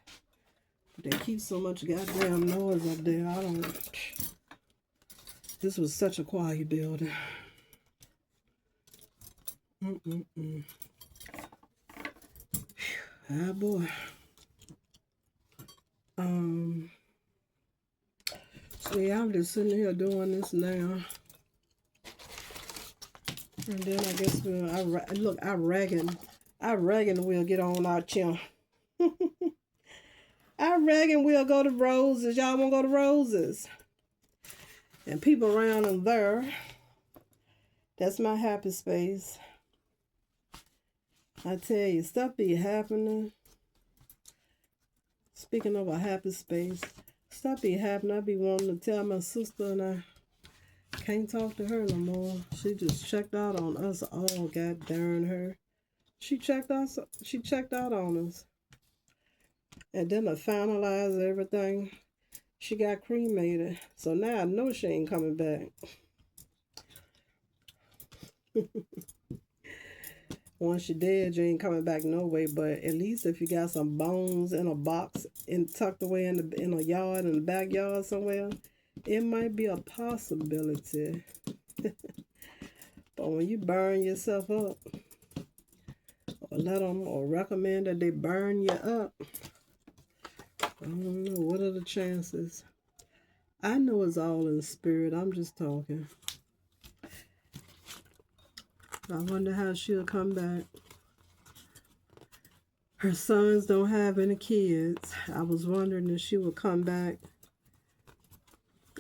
They keep so much goddamn noise up there. This was such a quiet building. Ah, boy. So yeah, I'm just sitting here doing this now. And then I guess I reckon we'll get on our channel. I reckon we'll go to Roses. Y'all want to go to Roses? And people around in there. That's my happy space. I tell you, stuff be happening. Speaking of a happy space, stuff be happening. I be wanting to tell my sister, and I can't talk to her no more. She just checked out on us all. God darn her. She checked out on us. And then to finalize everything, she got cremated. So now I know she ain't coming back. Once you're dead, you ain't coming back no way. But at least if you got some bones in a box and tucked away in a yard, in the backyard somewhere, it might be a possibility. But when you burn yourself up, or let them, or recommend that they burn you up, I don't know, what are the chances? I know it's all in spirit. I'm just talking. I wonder how she'll come back. Her sons don't have any kids. I was wondering if she would come back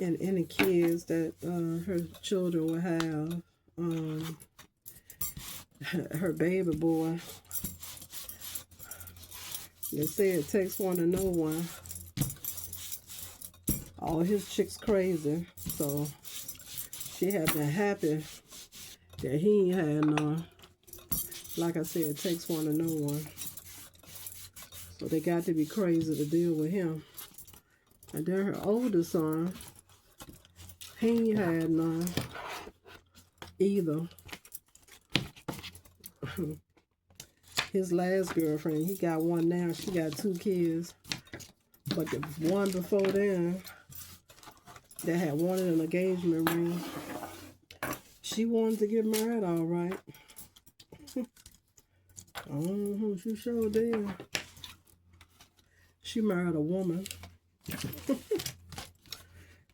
and any kids that her children would have. Her baby boy. They say it takes one to know one. All his chicks crazy. So she had been happy that he ain't had none. Like I said, it takes one to know one. So they got to be crazy to deal with him. And then her oldest son, he ain't had none either. His last girlfriend, he got one now. She got 2 kids. But the one before then, that had wanted an engagement ring, she wanted to get married all right. She sure did. She married a woman.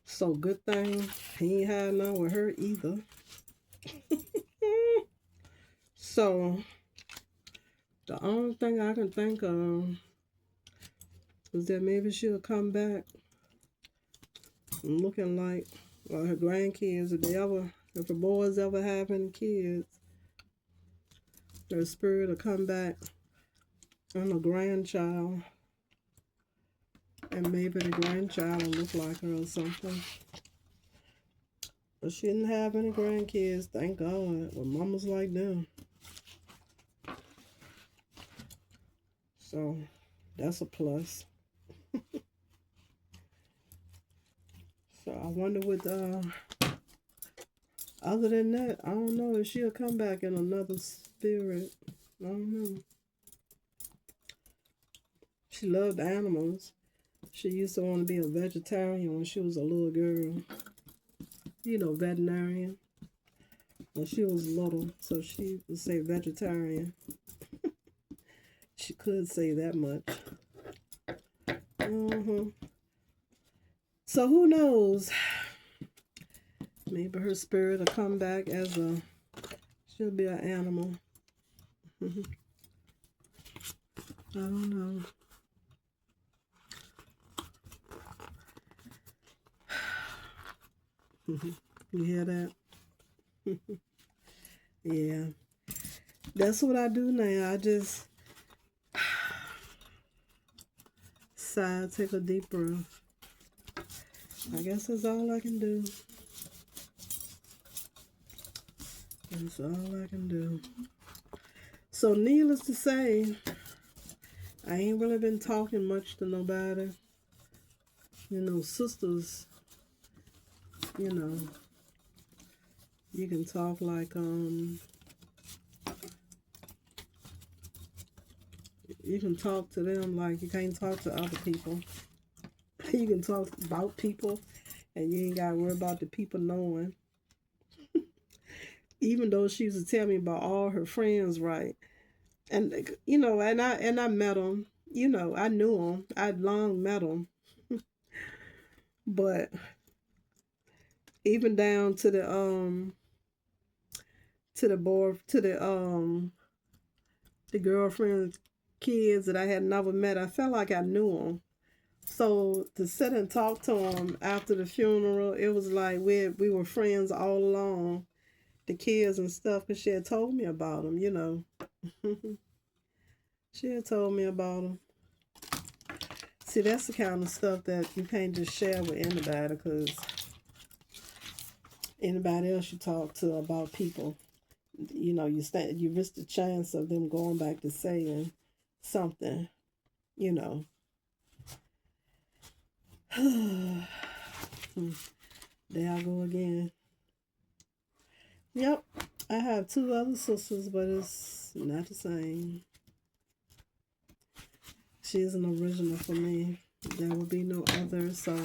So good thing he ain't had none with her either. So the only thing I can think of is that maybe she'll come back looking like her grandkids, if the boys ever have any kids, their spirit will come back and a grandchild. And maybe the grandchild will look like her or something. But she didn't have any grandkids, thank God. Well, mamas like them. So that's a plus. So I wonder what, other than that, I don't know if she'll come back in another spirit. I don't know. She loved animals. She used to want to be a vegetarian when she was a little girl. You know, veterinarian. When she was little, so she would say vegetarian. She could say that much. So who knows? Maybe her spirit will come back as she'll be an animal. I don't know. You hear that? Yeah. That's what I do now. I just sigh, take a deep breath. I guess that's all I can do. That's all I can do. So needless to say, I ain't really been talking much to nobody. You know, sisters, you know, you can talk like, you can talk to them like you can't talk to other people. You can talk about people and you ain't got to worry about the people knowing. Even though she used to tell me about all her friends, right? And and I met him. I knew him. I'd long met him, but even down to the boy to the girlfriend's kids that I had never met, I felt like I knew them. So to sit and talk to him after the funeral, it was like we were friends all along. The kids and stuff, because she had told me about them. She had told me about them. See, that's the kind of stuff that you can't just share with anybody, because anybody else you talk to about people, you risk the chance of them going back to saying something, you know. There I go again. Yep, I have two other sisters, but it's not the same. She's an original for me. There will be no other, so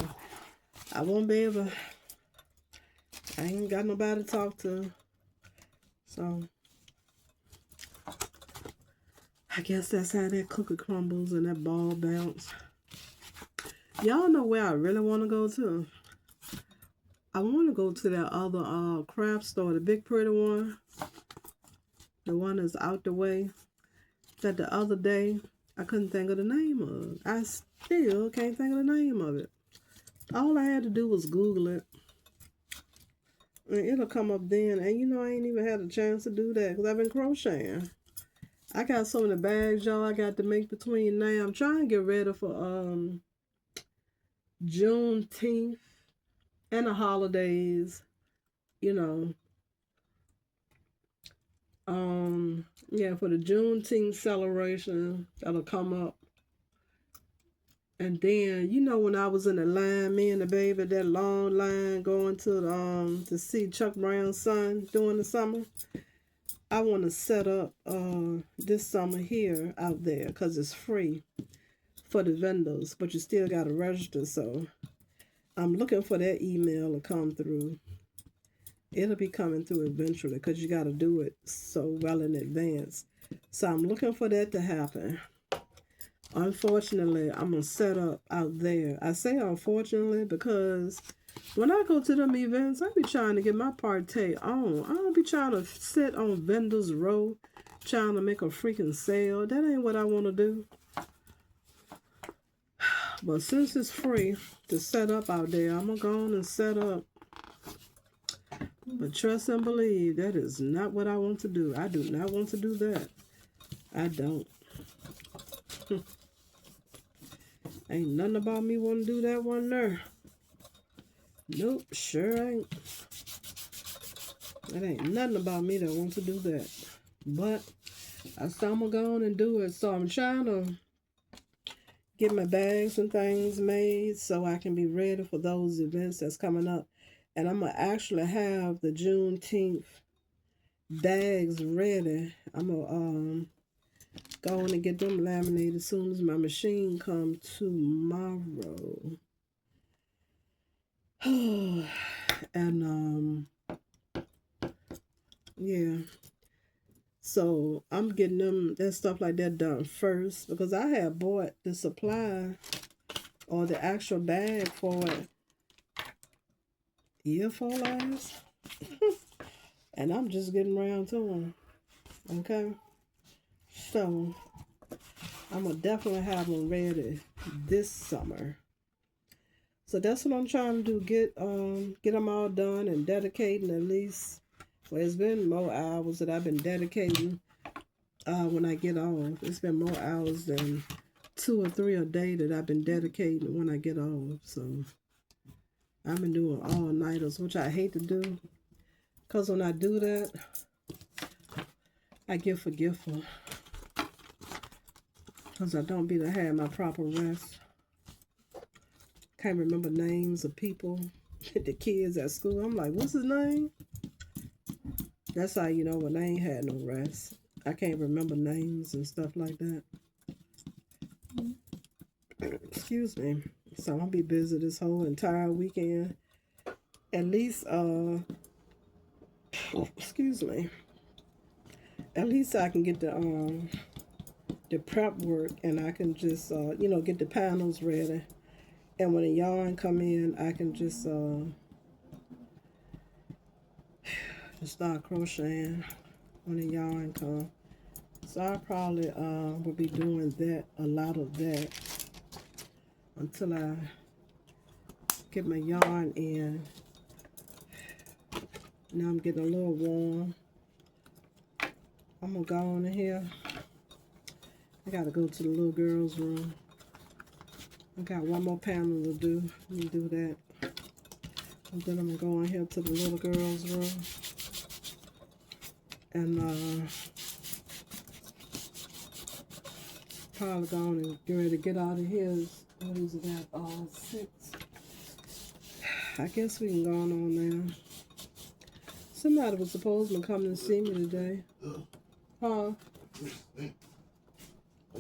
I won't be able. I ain't got nobody to talk to, so I guess that's how that cookie crumbles and that ball bounce. Y'all know where I really want to go to? I want to go to that other craft store, the big pretty one. The one that's out the way. That the other day, I couldn't think of the name of. I still can't think of the name of it. All I had to do was Google it. And it'll come up then. And I ain't even had a chance to do that because I've been crocheting. I got so many bags, y'all, I got to make between now. I'm trying to get ready for Juneteenth and the holidays. Yeah, for the Juneteenth celebration that'll come up. And then, when I was in the line, me and the baby, that long line going to see Chuck Brown's son during the summer, I want to set up this summer here out there because it's free for the vendors, but you still got to register. So I'm looking for that email to come through. It'll be coming through eventually because you got to do it so well in advance. So I'm looking for that to happen. Unfortunately, I'm going to set up out there. I say unfortunately because when I go to them events, I be trying to get my partake on. I don't be trying to sit on vendors row trying to make a freaking sale. That ain't what I want to do. But since it's free to set up out there, I'm going to go on and set up. But trust and believe, that is not what I want to do. I do not want to do that. I don't. Ain't nothing about me want to do that one there. Nope, sure ain't. It ain't nothing about me that wants to do that. But I still I'm going to go on and do it. So I'm trying to get my bags and things made so I can be ready for those events that's coming up. And I'm going to actually have the Juneteenth bags ready. I'm going to go on and get them laminated as soon as my machine comes tomorrow. And, yeah. So I'm getting that stuff like that done first because I had bought the supply or the actual bag for it year before last. And I'm just getting around to them. Okay? So I'm going to definitely have them ready this summer. So that's what I'm trying to do. Get them all done and dedicating at least. Well, it's been more hours that I've been dedicating when I get off. It's been more hours than 2 or 3 a day that I've been dedicating when I get off. So I've been doing all-nighters, which I hate to do. Because when I do that, I get forgetful. Because I don't be to have my proper rest. Can't remember names of people. The kids at school, I'm like, what's his name? That's how you know when I ain't had no rest. I can't remember names and stuff like that. Excuse me. So I'll be busy this whole entire weekend. At least, excuse me. At least I can get the the prep work, and I can just, you know, get the panels ready. And when the yarn come in, I can just start crocheting when the yarn come. So I probably will be doing that, a lot of that, until I get my yarn in. Now I'm getting a little warm. I'm gonna go on in here. I gotta go to the little girl's room. I got one more panel to do. Let me do that. And then I'm gonna go in here to the little girl's room. And probably going and get ready to get out of here. What is it at? 6. I guess we can go on now. Somebody was supposed to come and see me today. Huh?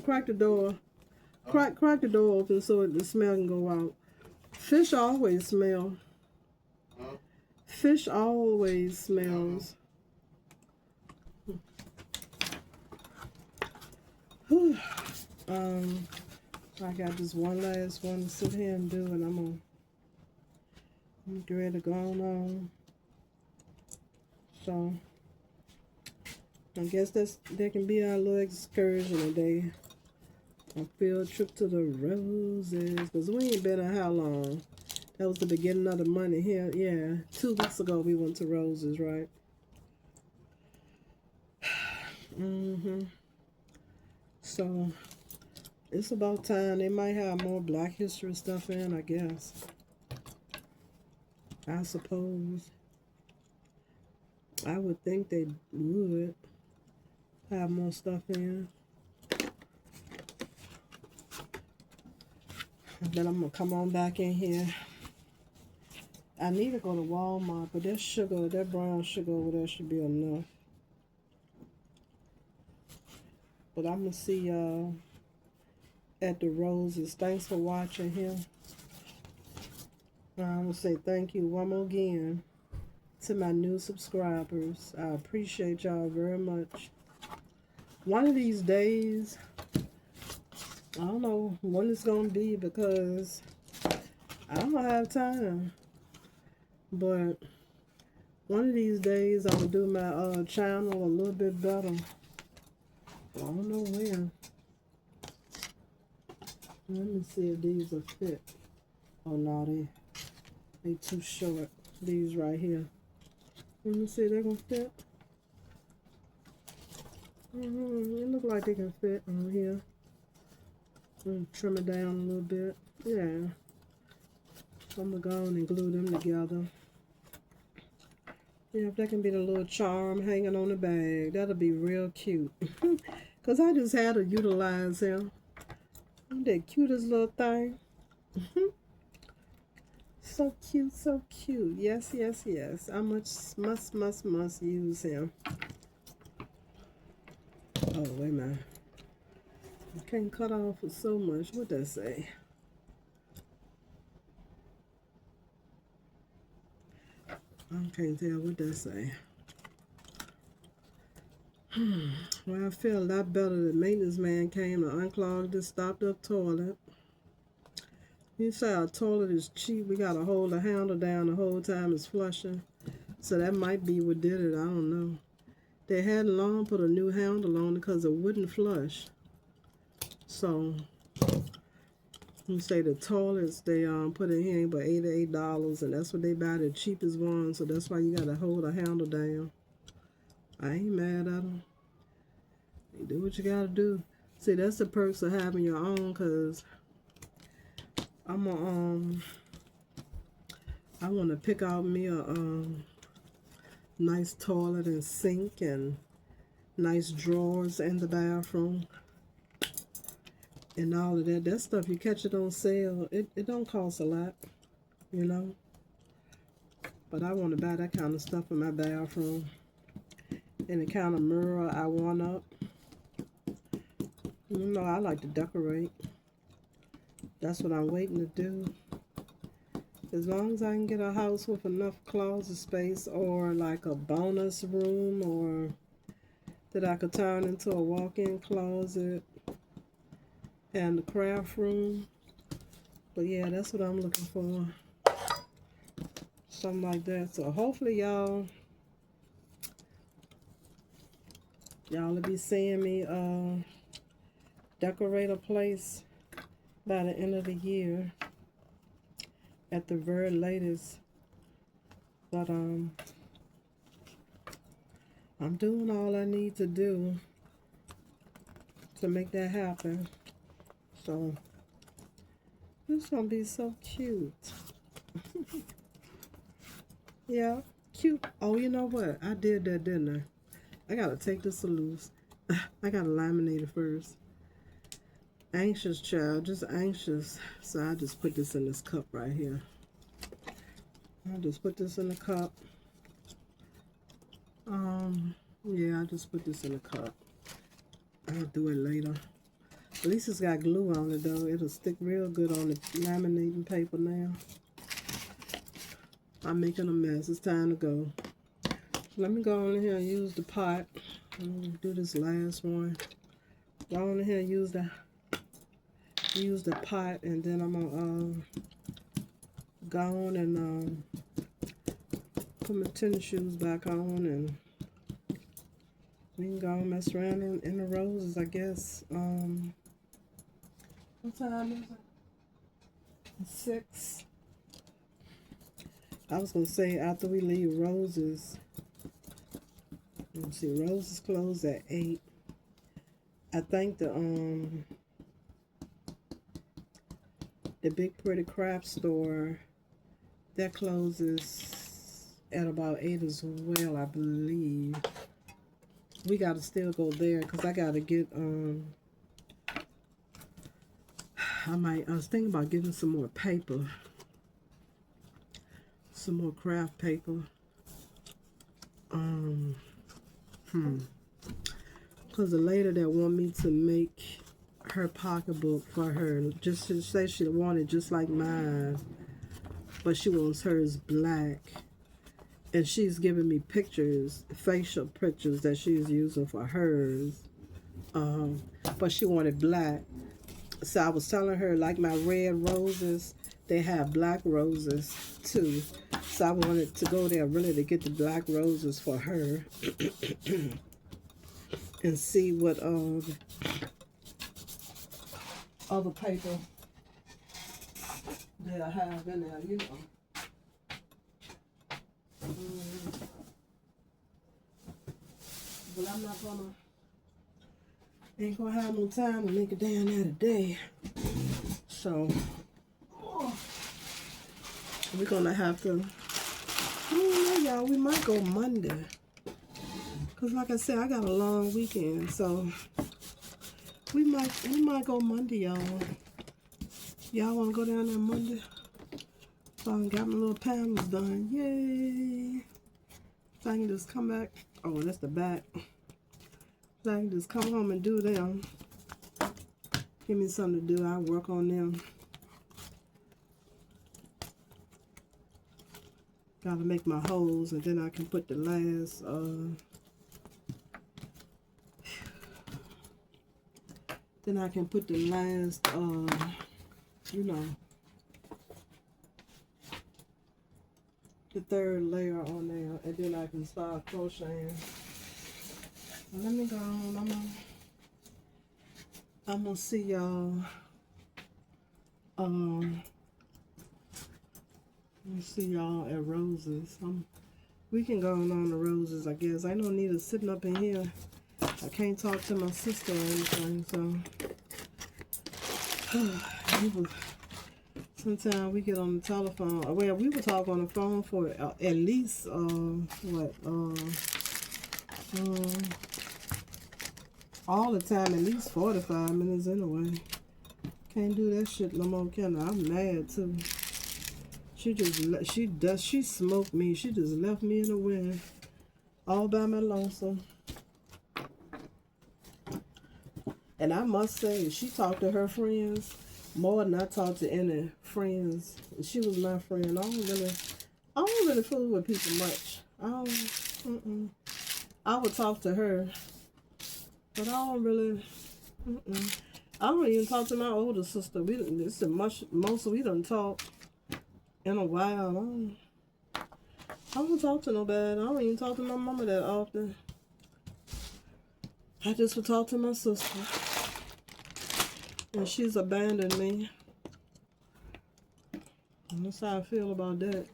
Crack the door. Crack the door open so the smell can go out. Fish always smell. Fish always smells. I got just one last one to sit here and do, and I'm get ready to go on. So I guess that can be our little excursion today. A field trip to the Roses, because we ain't been in how long? That was the beginning of the month here. Yeah, 2 weeks ago we went to Roses, right? So it's about time. They might have more Black History stuff in, I guess. I suppose. I would think they would have more stuff in. Then I'm going to come on back in here. I need to go to Walmart, but that sugar, that brown sugar over there should be enough. But I'm going to see y'all at the Roses. Thanks for watching here. I want to say thank you one more again to my new subscribers. I appreciate y'all very much. One of these days, I don't know when it's going to be because I don't have time. But one of these days, I'm going to do my channel a little bit better. I don't know when. Let me see if these will fit. Oh, no, they too short. These right here. Let me see, they're going to fit. It look like they can fit on here. Trim it down a little bit. Yeah. I'm going to go on and glue them together. Yeah, if that can be the little charm hanging on the bag, that'll be real cute. Because I just had to utilize him. That cutest little thing. So cute, so cute. Yes, yes, yes. I must use him. Oh, wait a minute. I can't cut off for so much. What does that say? I can't tell what that say. Well, I feel a lot better. The maintenance man came to unclog this stopped up toilet. He said our toilet is cheap. We got to hold the handle down the whole time it's flushing. So that might be what did it. I don't know. They hadn't long put a new handle on it because it wouldn't flush. So, you say the toilets they put in here but $88, and that's what they buy, the cheapest one. So that's why you got to hold the handle down. I ain't mad at them. You do what you got to do. See, that's the perks of having your own, because I'm I want to pick out me a nice toilet and sink and nice drawers in the bathroom and all of that. That stuff, you catch it on sale. It don't cost a lot, you know. But I want to buy that kind of stuff in my bathroom. And the kind of mirror I want up. You know, I like to decorate. That's what I'm waiting to do. As long as I can get a house with enough closet space, or like a bonus room, or that I could turn into a walk-in closet, and the craft room. But yeah, that's what I'm looking for. Something like that. So hopefully y'all will be seeing me decorate a place by the end of the year at the very latest. But I'm doing all I need to do to make that happen. So this gonna be so cute. Yeah, cute. Oh, you know what? I did that, didn't I? I gotta take this loose. I gotta laminate it first. Anxious child, just anxious. So I just put this in this cup right here. I just put this in the cup. Yeah, I just put this in a cup. I'll do it later. At least it's got glue on it though. It'll stick real good on the laminating paper now. I'm making a mess. It's time to go. Let me go on here and use the pot. I'm gonna do this last one. Go on here and use the pot, and then I'm gonna go on and put my tennis shoes back on, and we can go and mess around in the roses, I guess. What time is it? 6. I was gonna say after we leave Roses. Let's see, Roses close at 8. I think the Big Pretty Craft Store, that closes at about 8 as well, I believe. We gotta still go there because I gotta get I was thinking about getting some more paper, some more craft paper. Because the lady that want me to make her pocketbook for her, just to say she wanted just like mine, but she wants hers black. And she's giving me pictures, facial pictures that she's using for hers. But she wanted black. So I was telling her, like my red roses, they have black roses too. So I wanted to go there really to get the black roses for her. And see what other paper that I have in there, you know. But I'm not ain't gonna have no time to make it down there today. So we're gonna have to, I don't know, y'all, we might go Monday. Cause like I said, I got a long weekend, so we might go Monday, y'all. Y'all wanna go down there Monday? So I got my little panels done. Yay! So I can just come back. Oh, that's the back. So I can just come home and do them. Give me something to do. I'll work on them. Gotta make my holes, and then I can put the last then I can put the last you know, the third layer on there, and then I can start crocheting. Let me go on. I'm gonna see y'all. Let me see y'all at Roses. We can go on the Roses, I guess. I don't need to sitting up in here. I can't talk to my sister or anything, so sometimes we get on the telephone. Well, we would talk on the phone for at least all the time, at least 45 minutes anyway. Can't do that shit no more, can I? I'm mad too. She smoked me. She just left me in the wind, all by my lonesome. And I must say, she talked to her friends more than I talked to any friends. She was my friend. I don't really fool with people much. I would talk to her, but I don't really. I don't even talk to my older sister. It's the most we done talk in a while. I don't talk to nobody. I don't even talk to my mama that often. I just would talk to my sister. And she's abandoned me. And that's how I feel about that.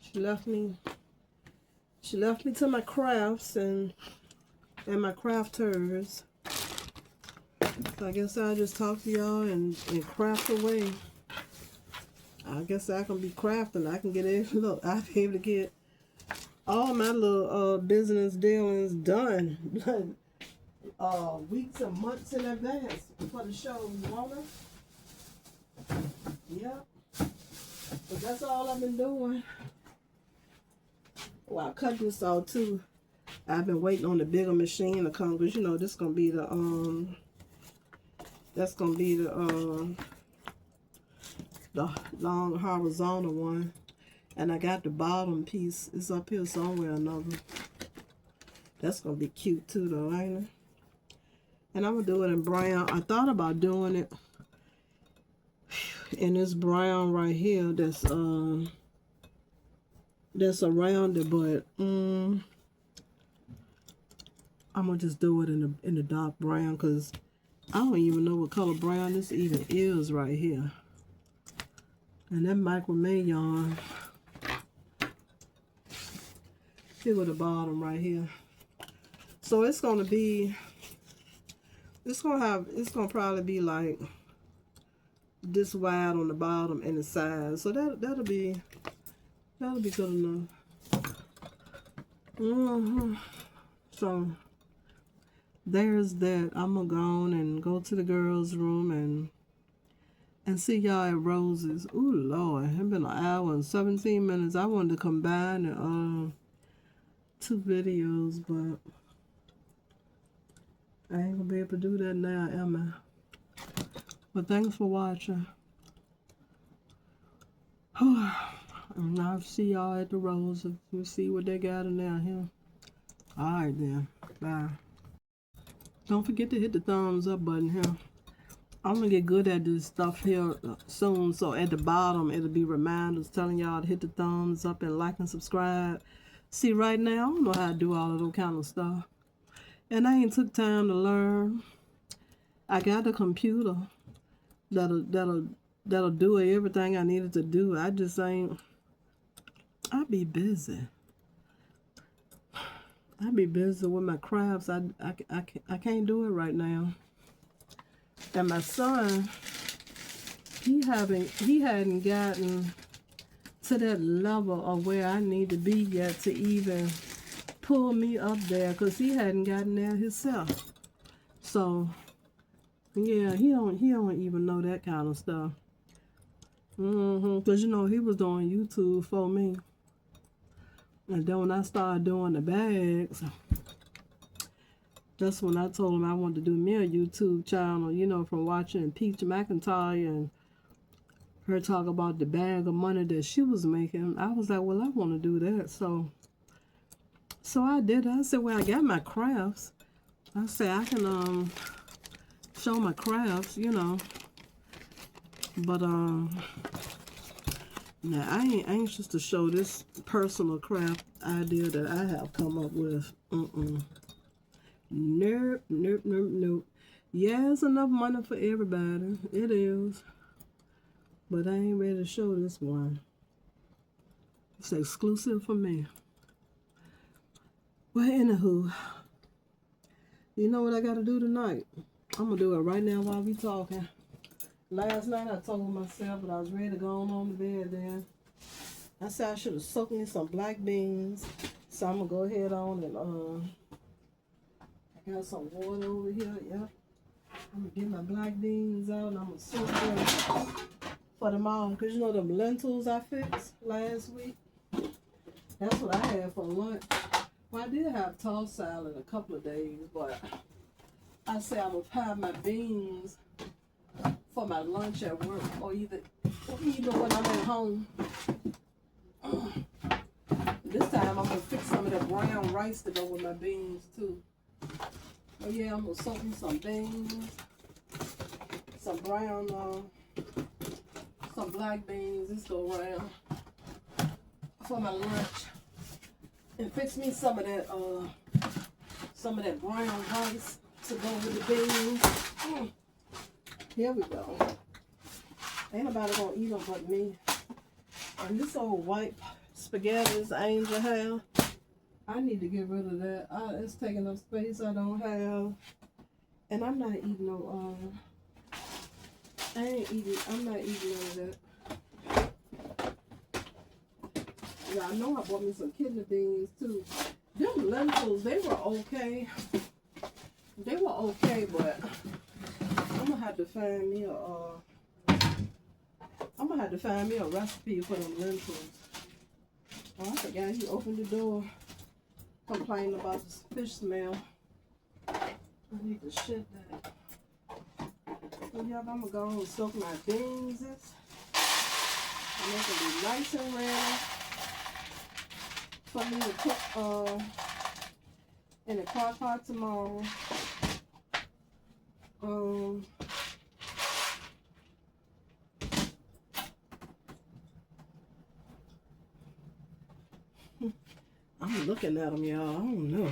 She left me to my crafts and my crafters. So I guess I'll just talk to y'all and craft away. I guess I can be crafting. I can get it. Look, I'll be able to get all my little business dealings done. Weeks and months in advance for the show, Mona. Yep. But that's all I've been doing. Well, I cut this out too. I've been waiting on the bigger machine to come, because you know this gonna be the that's gonna be the long horizontal one. And I got the bottom piece. It's up here somewhere or another. That's gonna be cute too though, ain't it? And I'm gonna do it in brown. I thought about doing it in this brown right here that's around it, but I'm gonna just do it in the dark brown, because I don't even know what color brown this even is right here. And that macrame yarn, here with the bottom right here. So it's gonna be, it's gonna probably be like this wide on the bottom and the sides. So that'll be good enough. So there's that. I'm gonna go on and go to the girls' room and see y'all at Rose's. Ooh Lord, it's been an hour and 17 minutes. I wanted to combine two videos, but I ain't gonna be able to do that now, am I? But thanks for watching. And I'll see y'all at the Roses. We'll see what they got in there here. Alright then. Bye. Don't forget to hit the thumbs up button here. I'm gonna get good at this stuff here soon. So at the bottom, it'll be reminders telling y'all to hit the thumbs up and like and subscribe. See, right now, I don't know how to do all of that kind of stuff. And I ain't took time to learn. I got a computer that'll do everything I needed to do. I just ain't. I be busy. I be busy with my crafts. I can't do it right now. And my son, he hadn't gotten to that level of where I need to be yet to even pull me up there, because he hadn't gotten there himself. So yeah, he don't even know that kind of stuff. Because you know he was doing YouTube for me. And then when I started doing the bags, that's when I told him I wanted to do me a YouTube channel, you know, from watching Peach McIntyre and her talk about the bag of money that she was making. I was like, well, I want to do that. So I did. I said, well, I got my crafts. I said, I can show my crafts, you know. But now I ain't anxious to show this personal craft idea that I have come up with. Nope, nope, nope, nope. Yeah, it's enough money for everybody. It is. But I ain't ready to show this one. It's exclusive for me. Well, anywho, you know what I got to do tonight? I'm going to do it right now while we talking. Last night I told myself that I was ready to go on the bed then. I said I should have soaked me some black beans. So I'm going to go ahead on and I got some water over here. Yep. I'm going to get my black beans out and I'm going to soak them for tomorrow. Because you know them lentils I fixed last week? That's what I had for lunch. Well, I did have tossed salad a couple of days, but I said I'm going to pie my beans for my lunch at work, or even when I'm at home. This time I'm going to fix some of that brown rice to go with my beans too. Oh yeah, I'm going to soak me some beans. some brown, some black beans this go around for my lunch, and fix me some of that brown rice to go with the beans. Here we go. Ain't nobody gonna eat them but me. And this old white spaghetti Angel have, I need to get rid of that. It's taking up space I don't have. And I'm not eating no, I'm not eating none of that. Yeah, I know I bought me some kidney beans too. Them lentils, they were okay. They were okay, but I'm gonna have to find me a recipe for them lentils. Oh, I forgot he opened the door, complaining about the fish smell. I need to shit that. So yeah, I'm gonna go and soak my beans. And they're gonna be nice and ready for me to cook in the crock pot tomorrow. I'm looking at them, y'all. I don't know.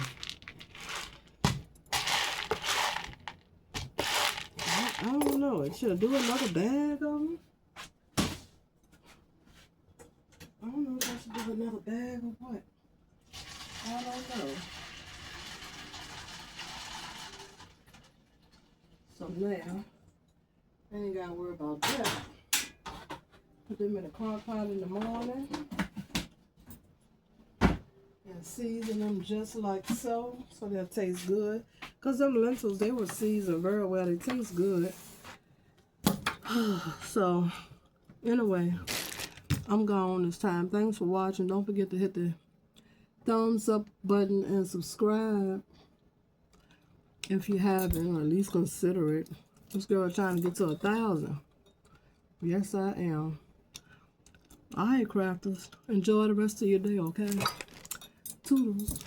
I don't know. Should I do another bag of them? I don't know if I should do another bag or what. I don't know. So now, I ain't got to worry about that. Put them in the crock pot in the morning. And season them just like so they'll taste good. Because them lentils, they were seasoned very well. They taste good. So, anyway, I'm gone this time. Thanks for watching. Don't forget to hit the thumbs up button and subscribe if you haven't, or at least consider it. This girl trying to get to 1,000. Yes, I am. All right, crafters. Enjoy the rest of your day, okay? Toodles.